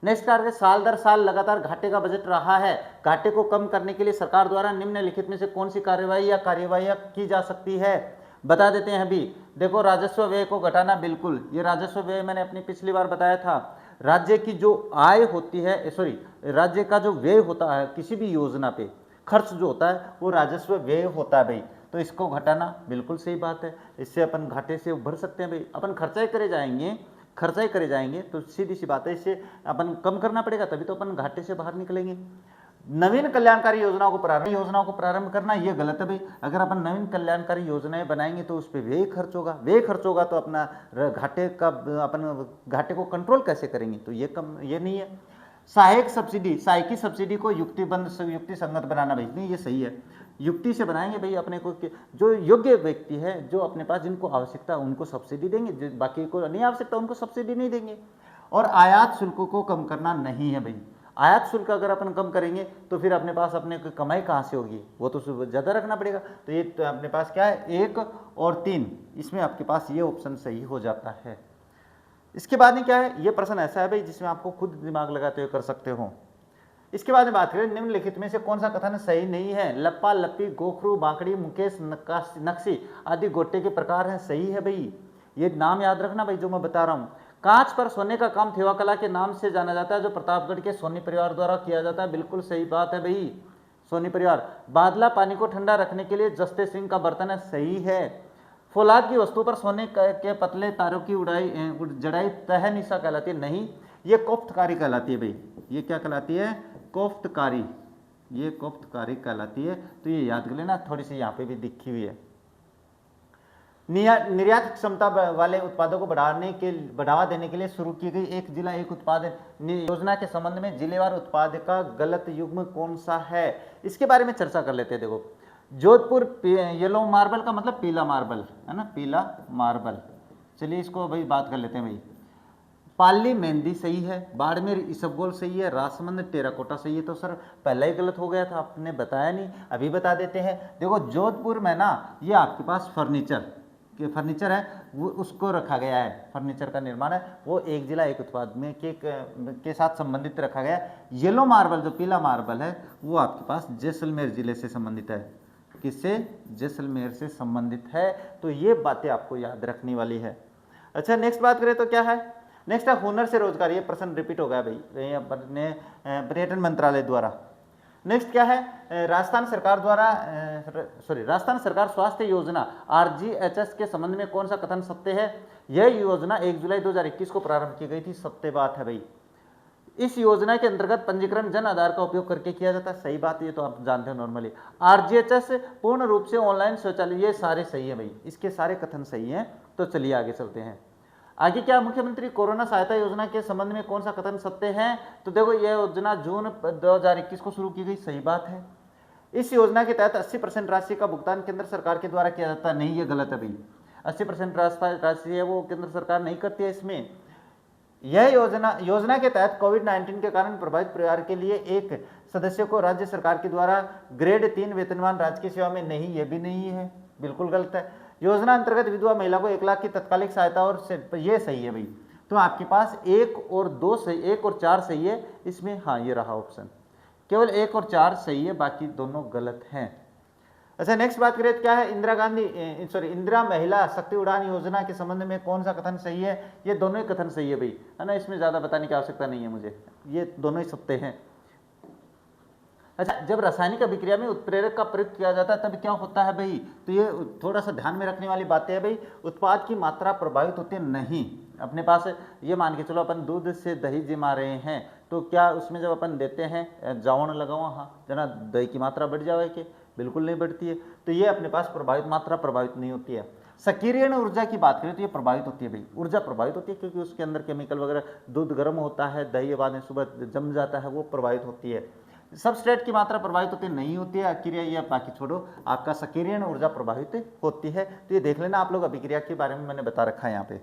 नेक्स्ट कार्य, साल दर साल लगातार घाटे का बजट रहा है, घाटे को कम करने के लिए सरकार द्वारा निम्नलिखित में से कौन सी कार्यवाही की जा सकती है? बता देते हैं अभी। देखो राजस्व व्यय को घटाना, बिल्कुल, ये राजस्व व्यय मैंने अपनी पिछली बार बताया था। राज्य की जो आय होती है, राज्य का जो व्यय होता है किसी भी योजना पे, खर्च जो होता है वो राजस्व व्यय होता है भाई, तो इसको घटाना बिल्कुल सही बात है। इससे अपन घाटे से उभर सकते हैं भाई। अपन खर्चा ही करे जाएंगे तो सीधी सी बात है, इससे अपन कम करना पड़ेगा, तभी तो अपन घाटे से बाहर निकलेंगे। नवीन कल्याणकारी योजनाओं को प्रारंभ करना, ये गलत है भाई। अगर अपन नवीन कल्याणकारी योजनाएं बनाएंगे तो उस पर व्यय खर्च होगा, तो अपना अपन घाटे को कंट्रोल कैसे करेंगे? तो ये नहीं है। सहायक की सब्सिडी को युक्ति संगत बनाना भाई, नहीं, ये सही है। युक्ति से बनाएंगे भाई, अपने को जो योग्य व्यक्ति है, जो अपने पास जिनको आवश्यकता उनको सब्सिडी देंगे, बाकी को नहीं आवश्यकता उनको सब्सिडी नहीं देंगे। और आयात शुल्क को कम करना नहीं है भाई, आयात शुल्क अगर अपन कम करेंगे तो फिर अपने पास अपने को कमाई कहाँ से होगी, वो तो ज़्यादा रखना पड़ेगा। तो ये तो अपने पास क्या है 1 और 3, इसमें आपके पास ये ऑप्शन सही हो जाता है। इसके बाद में क्या है, ये प्रश्न ऐसा है भाई जिसमें आपको खुद दिमाग लगाते हुए कर सकते हो। इसके बाद में बात करें निम्नलिखित में से कौन सा कथन सही नहीं है। लप्पा लप्पी गोखरू बांकड़ी मुकेश नक्शी आदि गोटे के प्रकार हैं, सही है भाई। ये नाम याद रखना भाई जो मैं बता रहा हूँ। कांच पर सोने का काम थेवा कला के नाम से जाना जाता है, जो प्रतापगढ़ के सोनी परिवार द्वारा किया जाता है, बिल्कुल सही बात है भाई, सोनी परिवार। बादला पानी को ठंडा रखने के लिए जस्ते सिंह का बर्तन है, सही है। फौलाद की वस्तु पर सोने के पतले तारों की जड़ाई तहनिसा कहलाती है, नहीं, ये कोफ्तकारी कहलाती है भाई। ये क्या कहलाती है, कोफ्तकारी, ये कोफ्तकारी कहलाती है। तो ये याद कर लेना, थोड़ी सी यहाँ पे भी दिखी हुई है। निर्यात क्षमता वाले उत्पादों को बढ़ावा देने के लिए शुरू की गई एक जिला एक उत्पाद योजना के संबंध में जिलेवार उत्पाद का गलत युग्म कौन सा है, इसके बारे में चर्चा कर लेते हैं। देखो, जोधपुर येलो मार्बल का मतलब पीला मार्बल है ना, पीला मार्बल। चलिए इसको भाई बात कर लेते हैं भाई। पाली मेहंदी सही है, बाड़मेर इसबगोल सही है, राजसमंद टेराकोटा सही है। तो सर पहले ही गलत हो गया था, आपने बताया नहीं, अभी बता देते हैं। देखो जोधपुर में ना ये आपके पास फर्नीचर है, वो उसको रखा गया है, फर्नीचर का निर्माण है, वो एक जिला एक उत्पाद में के साथ संबंधित रखा गया है। येलो मार्बल जो पीला मार्बल है वो आपके पास जैसलमेर जिले से संबंधित है, किससे, जैसलमेर से संबंधित है। तो ये बातें आपको याद रखने वाली है। अच्छा नेक्स्ट बात करें तो क्या है, नेक्स्ट है हुनर से रोजगार। ये प्रश्न रिपीट हो गया भाई अपने पर्यटन मंत्रालय द्वारा। नेक्स्ट क्या है, राजस्थान सरकार स्वास्थ्य योजना RGHS के संबंध में कौन सा कथन सत्य है। यह योजना 1 जुलाई 2021 को प्रारंभ की गई थी, सत्य बात है भाई। इस योजना के अंतर्गत पंजीकरण जन आधार का उपयोग करके किया जाता है, सही बात, ये तो आप जानते हैं नॉर्मली। RGHS पूर्ण रूप से ऑनलाइन शौचालय, ये सारे सही है भाई, इसके सारे कथन सही हैं। तो चलिए आगे चलते हैं। आगे क्या, मुख्यमंत्री कोरोना सहायता योजना के संबंध में कौन सा कथन सत्य है। तो देखो यह योजना जून 2021 को शुरू की गई, सही बात है। इस योजना के तहत 80% राशि का भुगतान केंद्र सरकार के द्वारा किया जाता है, नहीं, ये गलत है भाई। 80% राशि है वो केंद्र सरकार नहीं करती है इसमें। यह योजना के तहत कोविड-19 के कारण प्रभावित परिवार के लिए एक सदस्य को राज्य सरकार के द्वारा ग्रेड 3 वेतनमान राजकीय सेवा में, नहीं, ये भी नहीं है, बिल्कुल गलत है। योजना अंतर्गत विधवा महिला को 1 लाख की तत्कालिक सहायता, और ये सही है भाई। तो आपके पास 1 और 2 सही, 1 और 4 सही है इसमें, हाँ ये रहा ऑप्शन, केवल 1 और 4 सही है, बाकी दोनों गलत हैं। अच्छा नेक्स्ट बात करें क्या है, इंदिरा महिला शक्ति उड़ान योजना के संबंध में कौन सा कथन सही है। ये दोनों ही कथन सही है भाई, है ना, इसमें ज्यादा बताने की आवश्यकता नहीं है मुझे, ये दोनों ही सत्य हैं। अच्छा, जब रासायनिक अभिक्रिया में उत्प्रेरक का प्रयोग किया जाता है तब क्या होता है भाई, तो ये थोड़ा सा ध्यान में रखने वाली बातें हैं भाई। उत्पाद की मात्रा प्रभावित होती है, नहीं। अपने पास ये मान के चलो अपन दूध से दही जमा रहे हैं, तो क्या उसमें जब अपन देते हैं जावण लगाओ, हाँ जना दही की मात्रा बढ़ जाए कि बिल्कुल नहीं बढ़ती है। तो ये अपने पास मात्रा प्रभावित नहीं होती है। सक्रियण ऊर्जा की बात करें तो ये प्रभावित होती है भाई, ऊर्जा प्रभावित होती है क्योंकि उसके अंदर केमिकल वगैरह, दूध गर्म होता है, दही बाद में सुबह जम जाता है, वो प्रभावित होती है। सबस्ट्रेट की मात्रा प्रभावित होती नहीं होती है, अक्रिया या बाकी छोड़ो, आपका सक्रियण ऊर्जा प्रभावित होती है। तो ये देख लेना आप लोग, अभिक्रिया के बारे में मैंने बता रखा है यहाँ पे।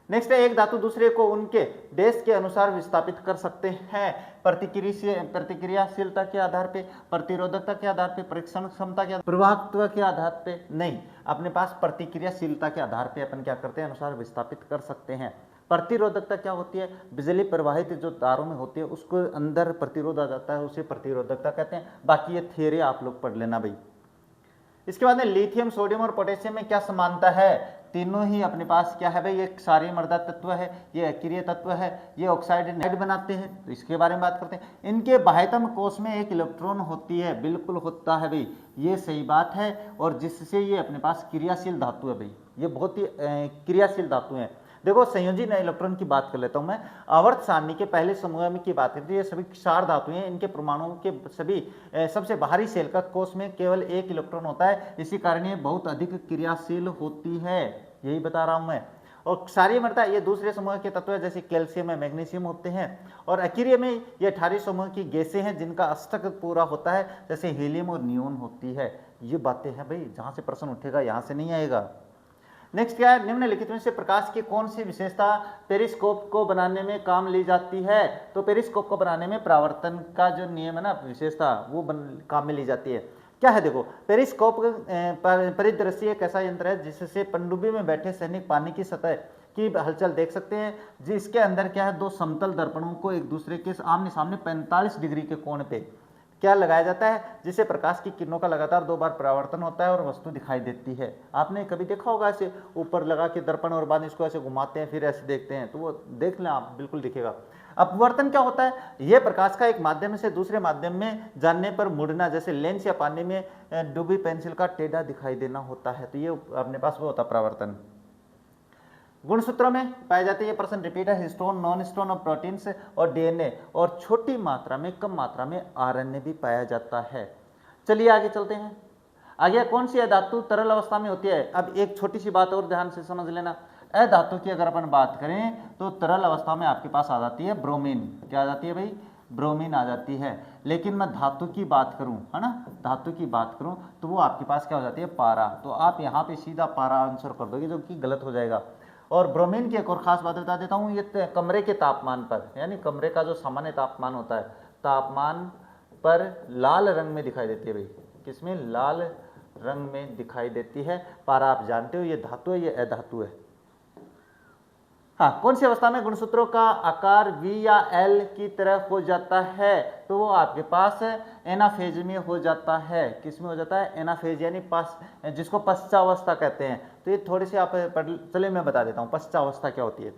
नेक्स्ट है, एक धातु दूसरे को उनके देश के अनुसार विस्थापित कर सकते हैं, प्रतिक्रियाशीलता के आधार पे, प्रतिरोधकता के आधार पे, परीक्षण क्षमता के, प्रवाहकत्व के आधार पे नहीं, अपने पास प्रतिक्रियाशीलता के आधार पे अपन क्या करते हैं, अनुसार विस्थापित कर सकते हैं। प्रतिरोधकता क्या होती है, बिजली प्रवाहित जो तारों में होती है उसको अंदर प्रतिरोध आ जाता है, उसे प्रतिरोधकता कहते हैं। बाकी ये थियरी आप लोग पढ़ लेना भाई। इसके बाद में लिथियम, सोडियम और पोटेशियम में क्या समानता है, तीनों ही अपने पास क्या है भाई, ये क्षारीय मृदा तत्व है, ये अक्रिय तत्व है, ये ऑक्साइड नाइड बनाते हैं। तो इसके बारे में बात करते हैं। इनके बाह्यतम कोश में 1 इलेक्ट्रॉन होती है, बिल्कुल होता है भाई, ये सही बात है। और जिससे ये अपने पास क्रियाशील धातु है भाई, ये बहुत ही क्रियाशील धातु है। देखो संयोजी इलेक्ट्रॉन की बात कर लेता हूं मैं। आवर्त सारणी के पहले समूह में की बात करते हैं, ये सभी क्षार धातु हैं, इनके परमाणुओं के सभी सबसे बाहरी शेल का कोश में केवल 1 इलेक्ट्रॉन होता है, इसी कारण ये बहुत अधिक क्रियाशील होती है, यही बता रहा हूं मैं। और क्षारीय मृदा ये दूसरे समूह के तत्व है, जैसे कैल्शियम है, मैग्नीशियम होते हैं। और अक्रिय में ये 18 समूह की गैसें हैं जिनका अष्टक पूरा होता है, जैसे हीलियम और नियोन होती है। ये बातें हैं भाई, जहां से प्रश्न उठेगा यहां से नहीं आएगा। नेक्स्ट क्या है, निम्नलिखित में से प्रकाश की कौन सी विशेषता पेरिस्कोप को बनाने में काम ली जाती है? तो पेरिस्कोप को बनाने में परावर्तन का जो नियम है ना, विशेषता, वो काम में ली जाती है। क्या है देखो, पेरिस्कोप परिदृश्य एक ऐसा यंत्र है जिससे पनडुब्बी में बैठे सैनिक पानी की सतह की हलचल देख सकते हैं, जिसके अंदर क्या है, दो समतल दर्पणों को एक दूसरे के आमने सामने 45 डिग्री के कोण पे क्या लगाया जाता है, जिससे प्रकाश की किरणों का लगातार 2 बार परावर्तन होता है और वस्तु दिखाई देती है। आपने कभी देखा होगा ऐसे ऊपर लगा के दर्पण और बाद इसको ऐसे घुमाते हैं फिर ऐसे देखते हैं, तो वो देख लें आप, बिल्कुल दिखेगा। अपवर्तन क्या होता है, यह प्रकाश का एक माध्यम से दूसरे माध्यम में जानने पर मुड़ना, जैसे लेंस या पानी में डूबी पेंसिल का टेढ़ा दिखाई देना होता है, तो ये अपने पास वो होता है परावर्तन। गुणसूत्रों में पाए जाते हैं, ये प्रश्न रिपीट है, हिस्टोन, नॉन हिस्टोन और प्रोटीन्स और डीएनए, और छोटी मात्रा में, कम मात्रा में आरएनए भी पाया जाता है। चलिए आगे चलते हैं। आगे कौन सी अधातु तरल अवस्था में होती है? अब एक छोटी सी बात और ध्यान से समझ लेना, अधातु की अगर अपन बात करें तो तरल अवस्था में आपके पास आ जाती है ब्रोमीन। क्या आ जाती है भाई? ब्रोमीन आ जाती है। लेकिन मैं धातु की बात करूं, है ना, धातु की बात करूं तो वो आपके पास क्या हो जाती है? पारा। तो आप यहाँ पे सीधा पारा आंसर कर दोगे, जो कि गलत हो जाएगा। और ब्रोमीन की एक और खास बात बता देता हूँ, ये कमरे के तापमान पर, यानी कमरे का जो सामान्य तापमान होता है, तापमान पर लाल रंग में दिखाई देती है भाई। किसमें? लाल रंग में दिखाई देती है। पारा आप जानते हो, ये धातु है, ये अधातु है। हाँ, कौन सी अवस्था में गुणसूत्रों का आकार V या L की तरह हो जाता है? तो वो आपके पास एनाफेज में हो जाता है। किस में हो जाता है? एनाफेज, यानी जिसको पश्चावस्था कहते हैं। तो ये थोड़ी सी आप चलिए मैं बता देता हूँ पश्चावस्था क्या होती है।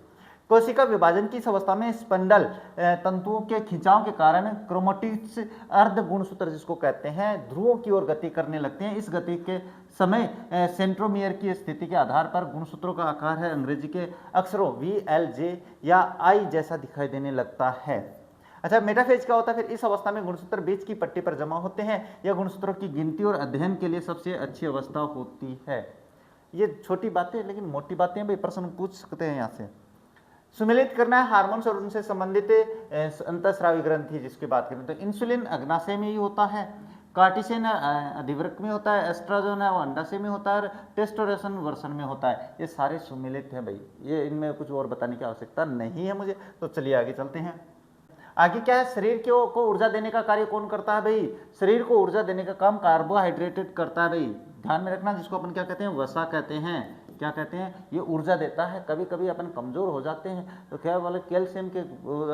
कोशिका विभाजन की इस अवस्था में स्पंडल तंतुओं के खिंचाव के कारण क्रोमेटिड्स अर्ध गुणसूत्र जिसको कहते हैं ध्रुवों की ओर गति करने लगते हैं। इस गति के समय सेंट्रोमियर की स्थिति के आधार पर गुणसूत्रों का आकार है अंग्रेजी के अक्षरों V, L, J या I जैसा दिखाई देने लगता है। अच्छा, मेटाफेज क्या होता है? फिर इस अवस्था में गुणसूत्र बीच की पट्टी पर जमा होते हैं। यह गुणसूत्रों की गिनती और अध्ययन के लिए सबसे अच्छी अवस्था होती है। ये छोटी बातें लेकिन मोटी बातें भाई, प्रश्न पूछ सकते हैं यहाँ से। सुमेलित करना है हार्मोन्स और उनसे संबंधित अंतःस्रावी ग्रंथि जिसकी बात करें तो इंसुलिन अग्नाशय में ही होता है, कार्टिसेन अधिवृक्क में होता है, एस्ट्रोजन है वो अंडाशय में होता है और टेस्टोस्टेरोन वृषण में होता है। ये सारे सुमेलित हैं भाई, ये इनमें कुछ और बताने की आवश्यकता नहीं है मुझे। तो चलिए आगे चलते हैं। आगे क्या है, शरीर को ऊर्जा देने का कार्य कौन करता है भाई? शरीर को ऊर्जा देने का काम कार्बोहाइड्रेट करता है भाई, ध्यान में रखना, जिसको अपन क्या कहते हैं? वसा कहते हैं। क्या कहते हैं? ये ऊर्जा देता है। कभी कभी अपन कमजोर हो जाते हैं तो क्या बोले, कैल्शियम के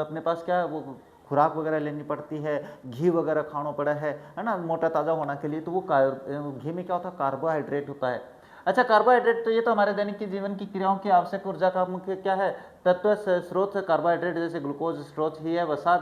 अपने पास क्या वो खुराक वगैरह लेनी पड़ती है, घी वगैरह खाना पड़ा है ना, मोटा ताज़ा होने के लिए। तो वो घी में क्या होता है? कार्बोहाइड्रेट होता है। अच्छा, कार्बोहाइड्रेट तो ये तो हमारे दैनिक जीवन की क्रियाओं की आवश्यक ऊर्जा का मुख्य क्या है? तत्व स्रोत है कार्बोहाइड्रेट, जैसे ग्लूकोज स्रोत ही है। वसा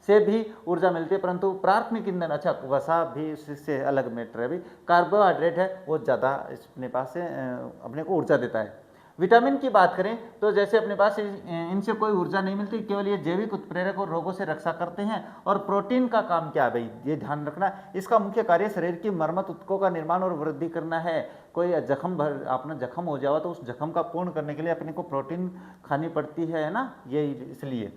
से भी ऊर्जा मिलती है, परंतु प्राथमिक ईंधन, अच्छा वसा भी इससे अलग मैटर है भाई, कार्बोहाइड्रेट है वो ज़्यादा अपने पास से अपने को ऊर्जा देता है। विटामिन की बात करें तो जैसे अपने पास इनसे कोई ऊर्जा नहीं मिलती, केवल ये जैविक उत्प्रेरक और रोगों से रक्षा करते हैं। और प्रोटीन का काम क्या है भाई? ये ध्यान रखना, इसका मुख्य कार्य शरीर की मरम्मत, ऊतकों का निर्माण और वृद्धि करना है। कोई अपना जख्म हो जावा तो उस जख्म का पूर्ण करने के लिए अपने को प्रोटीन खानी पड़ती है ना, ये इसलिए।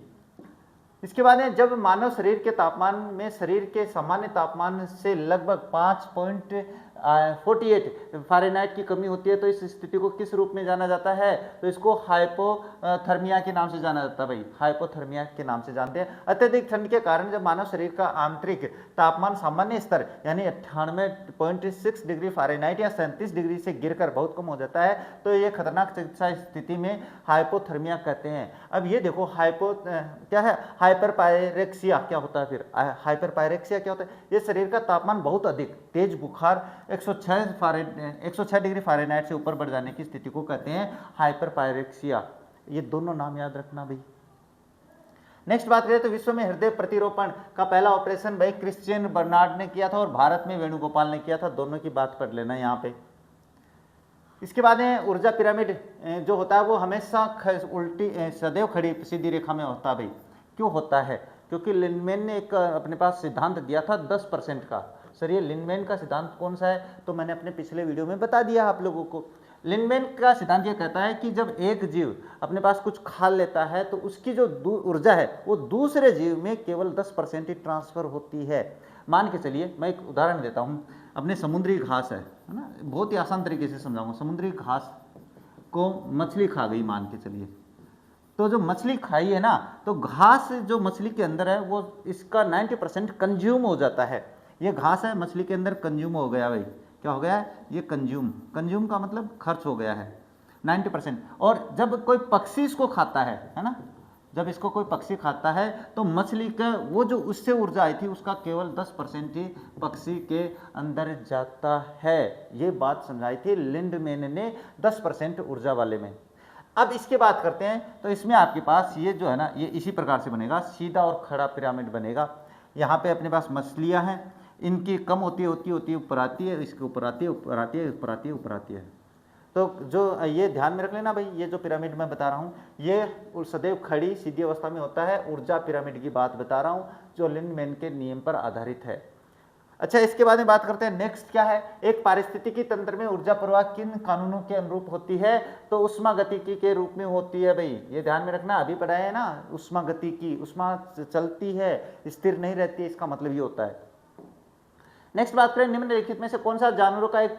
इसके बाद है, जब मानव शरीर के तापमान में शरीर के सामान्य तापमान से लगभग 5.48 फ़ारेनहाइट की कमी होती है तो इस स्थिति को किस रूप में जाना जाता है? तो इसको हाइपोथर्मिया के नाम से जाना जाता है भाई, हाइपोथर्मिया के नाम से जानते हैं। अत्यधिक ठंड के कारण जब मानव शरीर का आंतरिक तापमान सामान्य स्तर यानी 98.6 डिग्री फ़ारेनहाइट या 37 डिग्री से गिरकर बहुत कम हो जाता है तो ये खतरनाक चिकित्सा स्थिति में हाइपोथर्मिया कहते हैं। अब ये देखो, क्या है? हाइपरपायरेक्सिया क्या होता है? फिर हाइपरपायरेक्सिया क्या होता है? ये शरीर का तापमान बहुत अधिक तेज बुखार 106 डिग्री फ़ारेनहाइट से ऊपर बढ़ जाने की स्थिति को कहते हैं हाइपरपायरेक्सिया। ये दोनों नाम याद रखना भाई। नेक्स्ट बात करें तो विश्व में हृदय प्रतिरोपण का पहला ऑपरेशन भाई क्रिश्चियन बर्नार्ड ने किया था और भारत में वेणुगोपाल ने किया था। दोनों की बात पढ़ लेना यहाँ पे। इसके बाद में ऊर्जा पिरामिड जो होता है वो हमेशा उल्टी सदैव खड़ी सीधी रेखा में होता है भाई। क्यों होता है? क्योंकि लिंडमैन ने एक अपने पास सिद्धांत दिया था 10% का। सर ये लिंडमैन का सिद्धांत कौन सा है? तो मैंने अपने पिछले वीडियो में बता दिया आप लोगों को। लिंडमैन का सिद्धांत ये कहता है कि जब एक जीव अपने पास कुछ खा लेता है तो उसकी जो ऊर्जा है वो दूसरे जीव में केवल 10% ही ट्रांसफर होती है। मान के चलिए, मैं एक उदाहरण देता हूँ। अपने समुद्री घास है ना, बहुत ही आसान तरीके से समझाऊंगा। समुद्री घास को मछली खा गई मान के चलिए, तो जो मछली खाई है ना, तो घास जो मछली के अंदर है वो इसका 90% कंज्यूम हो जाता है। ये घास है मछली के अंदर कंज्यूम हो गया भाई, क्या हो गया है, ये कंज्यूम का मतलब खर्च हो गया है 90%। और जब कोई पक्षी इसको खाता है ना, जब इसको कोई पक्षी खाता है तो मछली का वो जो उससे ऊर्जा आई थी उसका केवल 10% ही पक्षी के अंदर जाता है। ये बात समझाई थी लिंडमैन ने 10% ऊर्जा वाले में। अब इसके बात करते हैं, तो इसमें आपके पास ये जो है ना, ये इसी प्रकार से बनेगा, सीधा और खड़ा पिरामिड बनेगा। यहाँ पे अपने पास मछलियाँ हैं, इनकी कम होती ऊपर आती है, इसके ऊपर आती है, ऊपर आती है, ऊपर आती है, ऊपर आती है। तो जो ये ध्यान में रख लेना भाई, ये जो पिरामिड मैं बता रहा हूँ ये सदैव खड़ी सीधी अवस्था में होता है। ऊर्जा पिरामिड की बात बता रहा हूँ जो लिंडमैन के नियम पर आधारित है। अच्छा, इसके बाद में बात करते हैं नेक्स्ट क्या है। एक पारिस्थितिकी तंत्र में ऊर्जा प्रवाह किन कानूनों के अनुरूप होती है, तो उष्मागतिकी के रूप में होती है भाई। ये ध्यान में रखना, अभी पढ़ाया है ना, उष्मागतिकी, उष्मा चलती है, स्थिर नहीं रहती है, इसका मतलब ये होता है। नेक्स्ट बात करें, निम्नलिखित में से कौन सा जानवरों का एक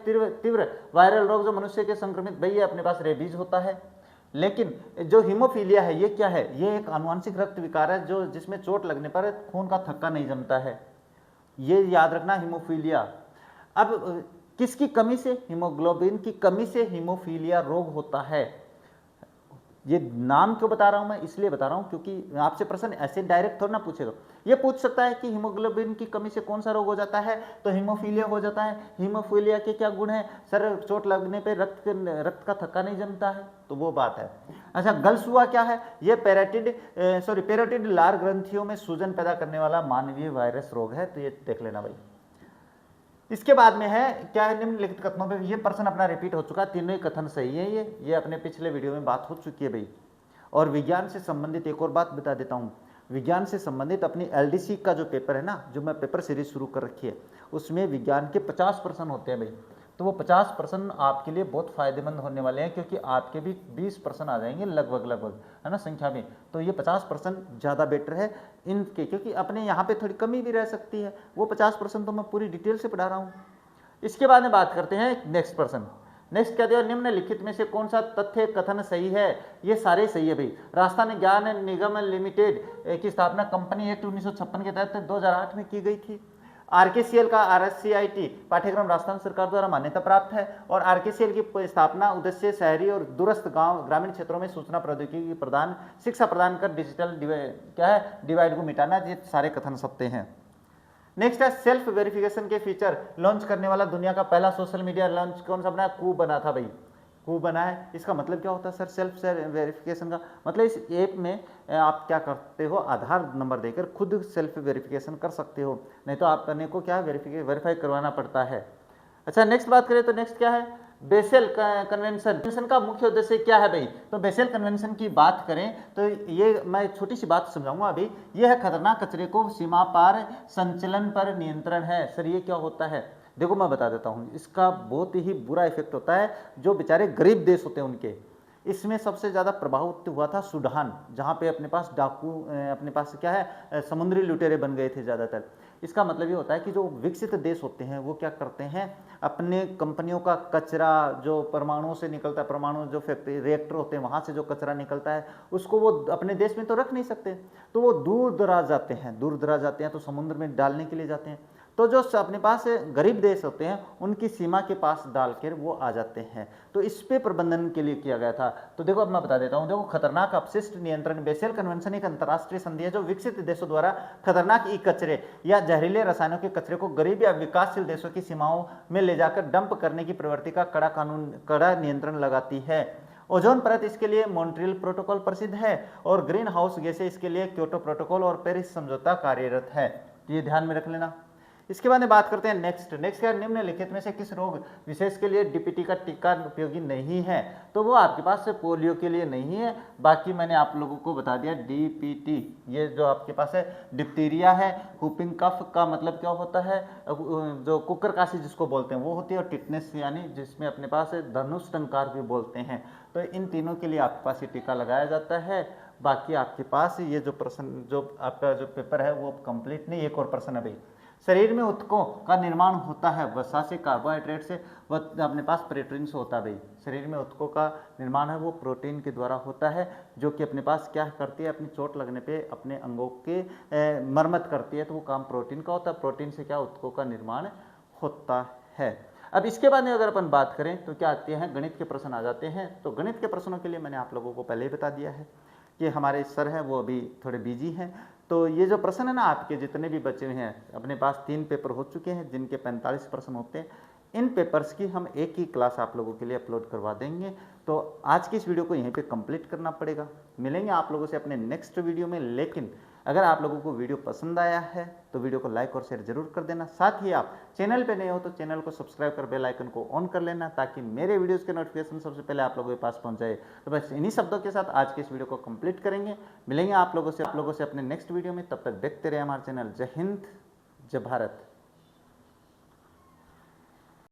तीव्र वायरल रोग जो मनुष्य के संक्रमित, भाई ये अपने पास रेबीज होता है। लेकिन जो हीमोफीलिया है ये क्या है, ये एक आनुवंशिक रक्त विकार है जो जिसमें चोट लगने पर खून का थक्का नहीं जमता है, ये याद रखना, हीमोफीलिया। अब किसकी कमी से, हीमोग्लोबिन की कमी से हीमोफीलिया रोग होता है। ये नाम क्यों बता रहा हूं मैं, इसलिए बता रहा हूं क्योंकि आपसे प्रश्न ऐसे डायरेक्ट थोड़ा ना पूछेगा। ये पूछ सकता है कि हीमोग्लोबिन की कमी से कौन सा रोग हो जाता है, तो हीमोफीलिया हो जाता है। हीमोफीलिया के क्या गुण है, सर चोट लगने पे रक्त का थक्का नहीं जमता है, तो वो बात है। अच्छा, गलसुआ क्या है, ये पेरोटिड लार ग्रंथियों में सूजन पैदा करने वाला मानवीय वायरस रोग है, तो ये देख लेना भाई। इसके बाद में है क्या है, निम्नलिखित कथनों पे, ये प्रश्न अपना रिपीट हो चुका है, तीनों ही कथन सही है, ये अपने पिछले वीडियो में बात हो चुकी है भाई। और विज्ञान से संबंधित एक और बात बता देता हूँ, विज्ञान से संबंधित अपनी एलडीसी का जो पेपर है ना, जो मैं पेपर सीरीज शुरू कर रखी है, उसमें विज्ञान के 50 प्रश्न होते हैं भाई। तो वो 50 प्रश्न आपके लिए बहुत फायदेमंद होने वाले हैं, क्योंकि आपके भी 20 प्रश्न आ जाएंगे लगभग, है ना, संख्या में। तो ये 50 प्रश्न ज़्यादा बेटर है इनके, क्योंकि अपने यहाँ पे थोड़ी कमी भी रह सकती है। वो 50 प्रश्न तो मैं पूरी डिटेल से पढ़ा रहा हूँ। इसके बाद में बात करते हैं नेक्स्ट प्रश्न। नेक्स्ट क्या दिया, निम्नलिखित में से कौन सा तथ्य कथन सही है, ये सारे सही है भाई। राजस्थान ज्ञान निगम लिमिटेड की स्थापना कंपनी एक्ट 1956 के तहत 2008 में की गई थी। आरकेसीएल का आरएससीआईटी पाठ्यक्रम राजस्थान सरकार द्वारा मान्यता प्राप्त है। और आरकेसीएल की स्थापना उद्देश्य शहरी और दूरस्थ गांव ग्रामीण क्षेत्रों में सूचना प्रौद्योगिकी प्रदान, शिक्षा प्रदान कर डिजिटल डिवाइड को मिटाना। ये सारे कथन सत्य हैं। नेक्स्ट है सेल्फ वेरिफिकेशन के फीचर लॉन्च करने वाला दुनिया का पहला सोशल मीडिया लॉन्च कौन सा बनाया, कूब बना था भाई, कूब बना है। इसका मतलब क्या होता है सर, सेल्फ वेरिफिकेशन का मतलब इस ऐप में आप क्या करते हो, आधार नंबर देकर खुद सेल्फ वेरिफिकेशन कर सकते हो, नहीं तो आप करने को क्या वेरीफाई करवाना पड़ता है। अच्छा, नेक्स्ट बात करें तो नेक्स्ट क्या है, बेसेल कन्वेंशन का मुख्य उद्देश्य क्या है भाई। तो बेसेल कन्वेंशन की बात करें तो ये मैं छोटी सी बात समझाऊंगा अभी। ये है खतरनाक कचरे को सीमा पार संचलन पर नियंत्रण है। सर ये क्या होता है, देखो मैं बता देता हूँ, इसका बहुत ही बुरा इफेक्ट होता है जो बेचारे गरीब देश होते हैं उनके। इसमें सबसे ज़्यादा प्रभावित हुआ था सूडान, जहाँ पे अपने पास डाकू, अपने पास क्या है, समुद्री लुटेरे बन गए थे ज़्यादातर। इसका मतलब ये होता है कि जो विकसित देश होते हैं वो क्या करते हैं, अपने कंपनियों का कचरा जो परमाणुओं से निकलता है, परमाणु जो फैक्ट्री रिएक्टर होते हैं वहाँ से जो कचरा निकलता है उसको वो अपने देश में तो रख नहीं सकते, तो वो दूर दराज जाते हैं, तो समुद्र में डालने के लिए जाते हैं। तो जो अपने पास गरीब देश होते हैं उनकी सीमा के पास डालकर वो आ जाते हैं। तो इस पे प्रबंधन के लिए किया गया था। तो देखो अब मैं बता देता हूँ, देखो खतरनाक अपशिष्ट नियंत्रण बेसेल कन्वेंशन एक अंतर्राष्ट्रीय संधि है जो विकसित देशों द्वारा खतरनाक ई कचरे या जहरीले रसायनों के कचरे को गरीब या विकासशील देशों की सीमाओं में ले जाकर डंप करने की प्रवृत्ति का कड़ा नियंत्रण लगाती है। ओजोन परत इसके लिए मॉन्ट्रियल प्रोटोकॉल प्रसिद्ध है और ग्रीन हाउस गैसें इसके लिए क्योटो प्रोटोकॉल और पेरिस समझौता कार्यरत है। तो ये ध्यान में रख लेना। इसके बाद में बात करते हैं नेक्स्ट क्या, निम्नलिखित में से किस रोग विशेष के लिए डीपीटी का टीका उपयोगी नहीं है। तो वो आपके पास से पोलियो के लिए नहीं है, बाकी मैंने आप लोगों को बता दिया डीपीटी, ये जो आपके पास है डिप्टीरिया है, हुपिंग कफ का मतलब क्या होता है, जो कुकर काशी जिसको बोलते हैं वो होती है, और टिटनेस यानी जिसमें अपने पास धनुष टंकार भी बोलते हैं। तो इन तीनों के लिए आपके पास ये टीका लगाया जाता है। बाकी आपके पास ये जो प्रश्न, जो आपका जो पेपर है वो कंप्लीट नहीं, एक और प्रश्न है भाई। शरीर में ऊतकों का निर्माण होता है वसा से, कार्बोहाइड्रेट से, व अपने पास प्रोटीन से होता है भाई। शरीर में ऊतकों का निर्माण है वो प्रोटीन के द्वारा होता है, जो कि अपने पास क्या करती है, अपनी चोट लगने पे अपने अंगों के मरम्मत करती है, तो वो काम प्रोटीन का होता है। प्रोटीन से क्या ऊतकों का निर्माण होता है। अब इसके बाद में अगर अपन बात करें तो क्या आते हैं, गणित के प्रश्न आ जाते हैं। तो गणित के प्रश्नों के लिए मैंने आप लोगों को पहले ही बता दिया है कि हमारे सर हैं वो अभी थोड़े बिजी हैं। तो ये जो प्रश्न है ना, आपके जितने भी बचे हैं, अपने पास 3 पेपर हो चुके हैं जिनके 45 प्रश्न होते हैं। इन पेपर्स की हम एक ही क्लास आप लोगों के लिए अपलोड करवा देंगे। तो आज की इस वीडियो को यहीं पे कंप्लीट करना पड़ेगा। मिलेंगे आप लोगों से अपने नेक्स्ट वीडियो में। लेकिन अगर आप लोगों को वीडियो पसंद आया है तो वीडियो को लाइक और शेयर जरूर कर देना। साथ ही आप चैनल पे नए हो तो चैनल को सब्सक्राइब कर बेल आइकन को ऑन कर लेना, ताकि मेरे वीडियोस के नोटिफिकेशन सबसे पहले आप लोगों के पास पहुंच जाए। तो बस इन्हीं शब्दों के साथ आज के इस वीडियो को कंप्लीट करेंगे। मिलेंगे आप लोगों से अपने नेक्स्ट वीडियो में। तब तक देखते रहे हमारे चैनल। जय हिंद, जय भारत।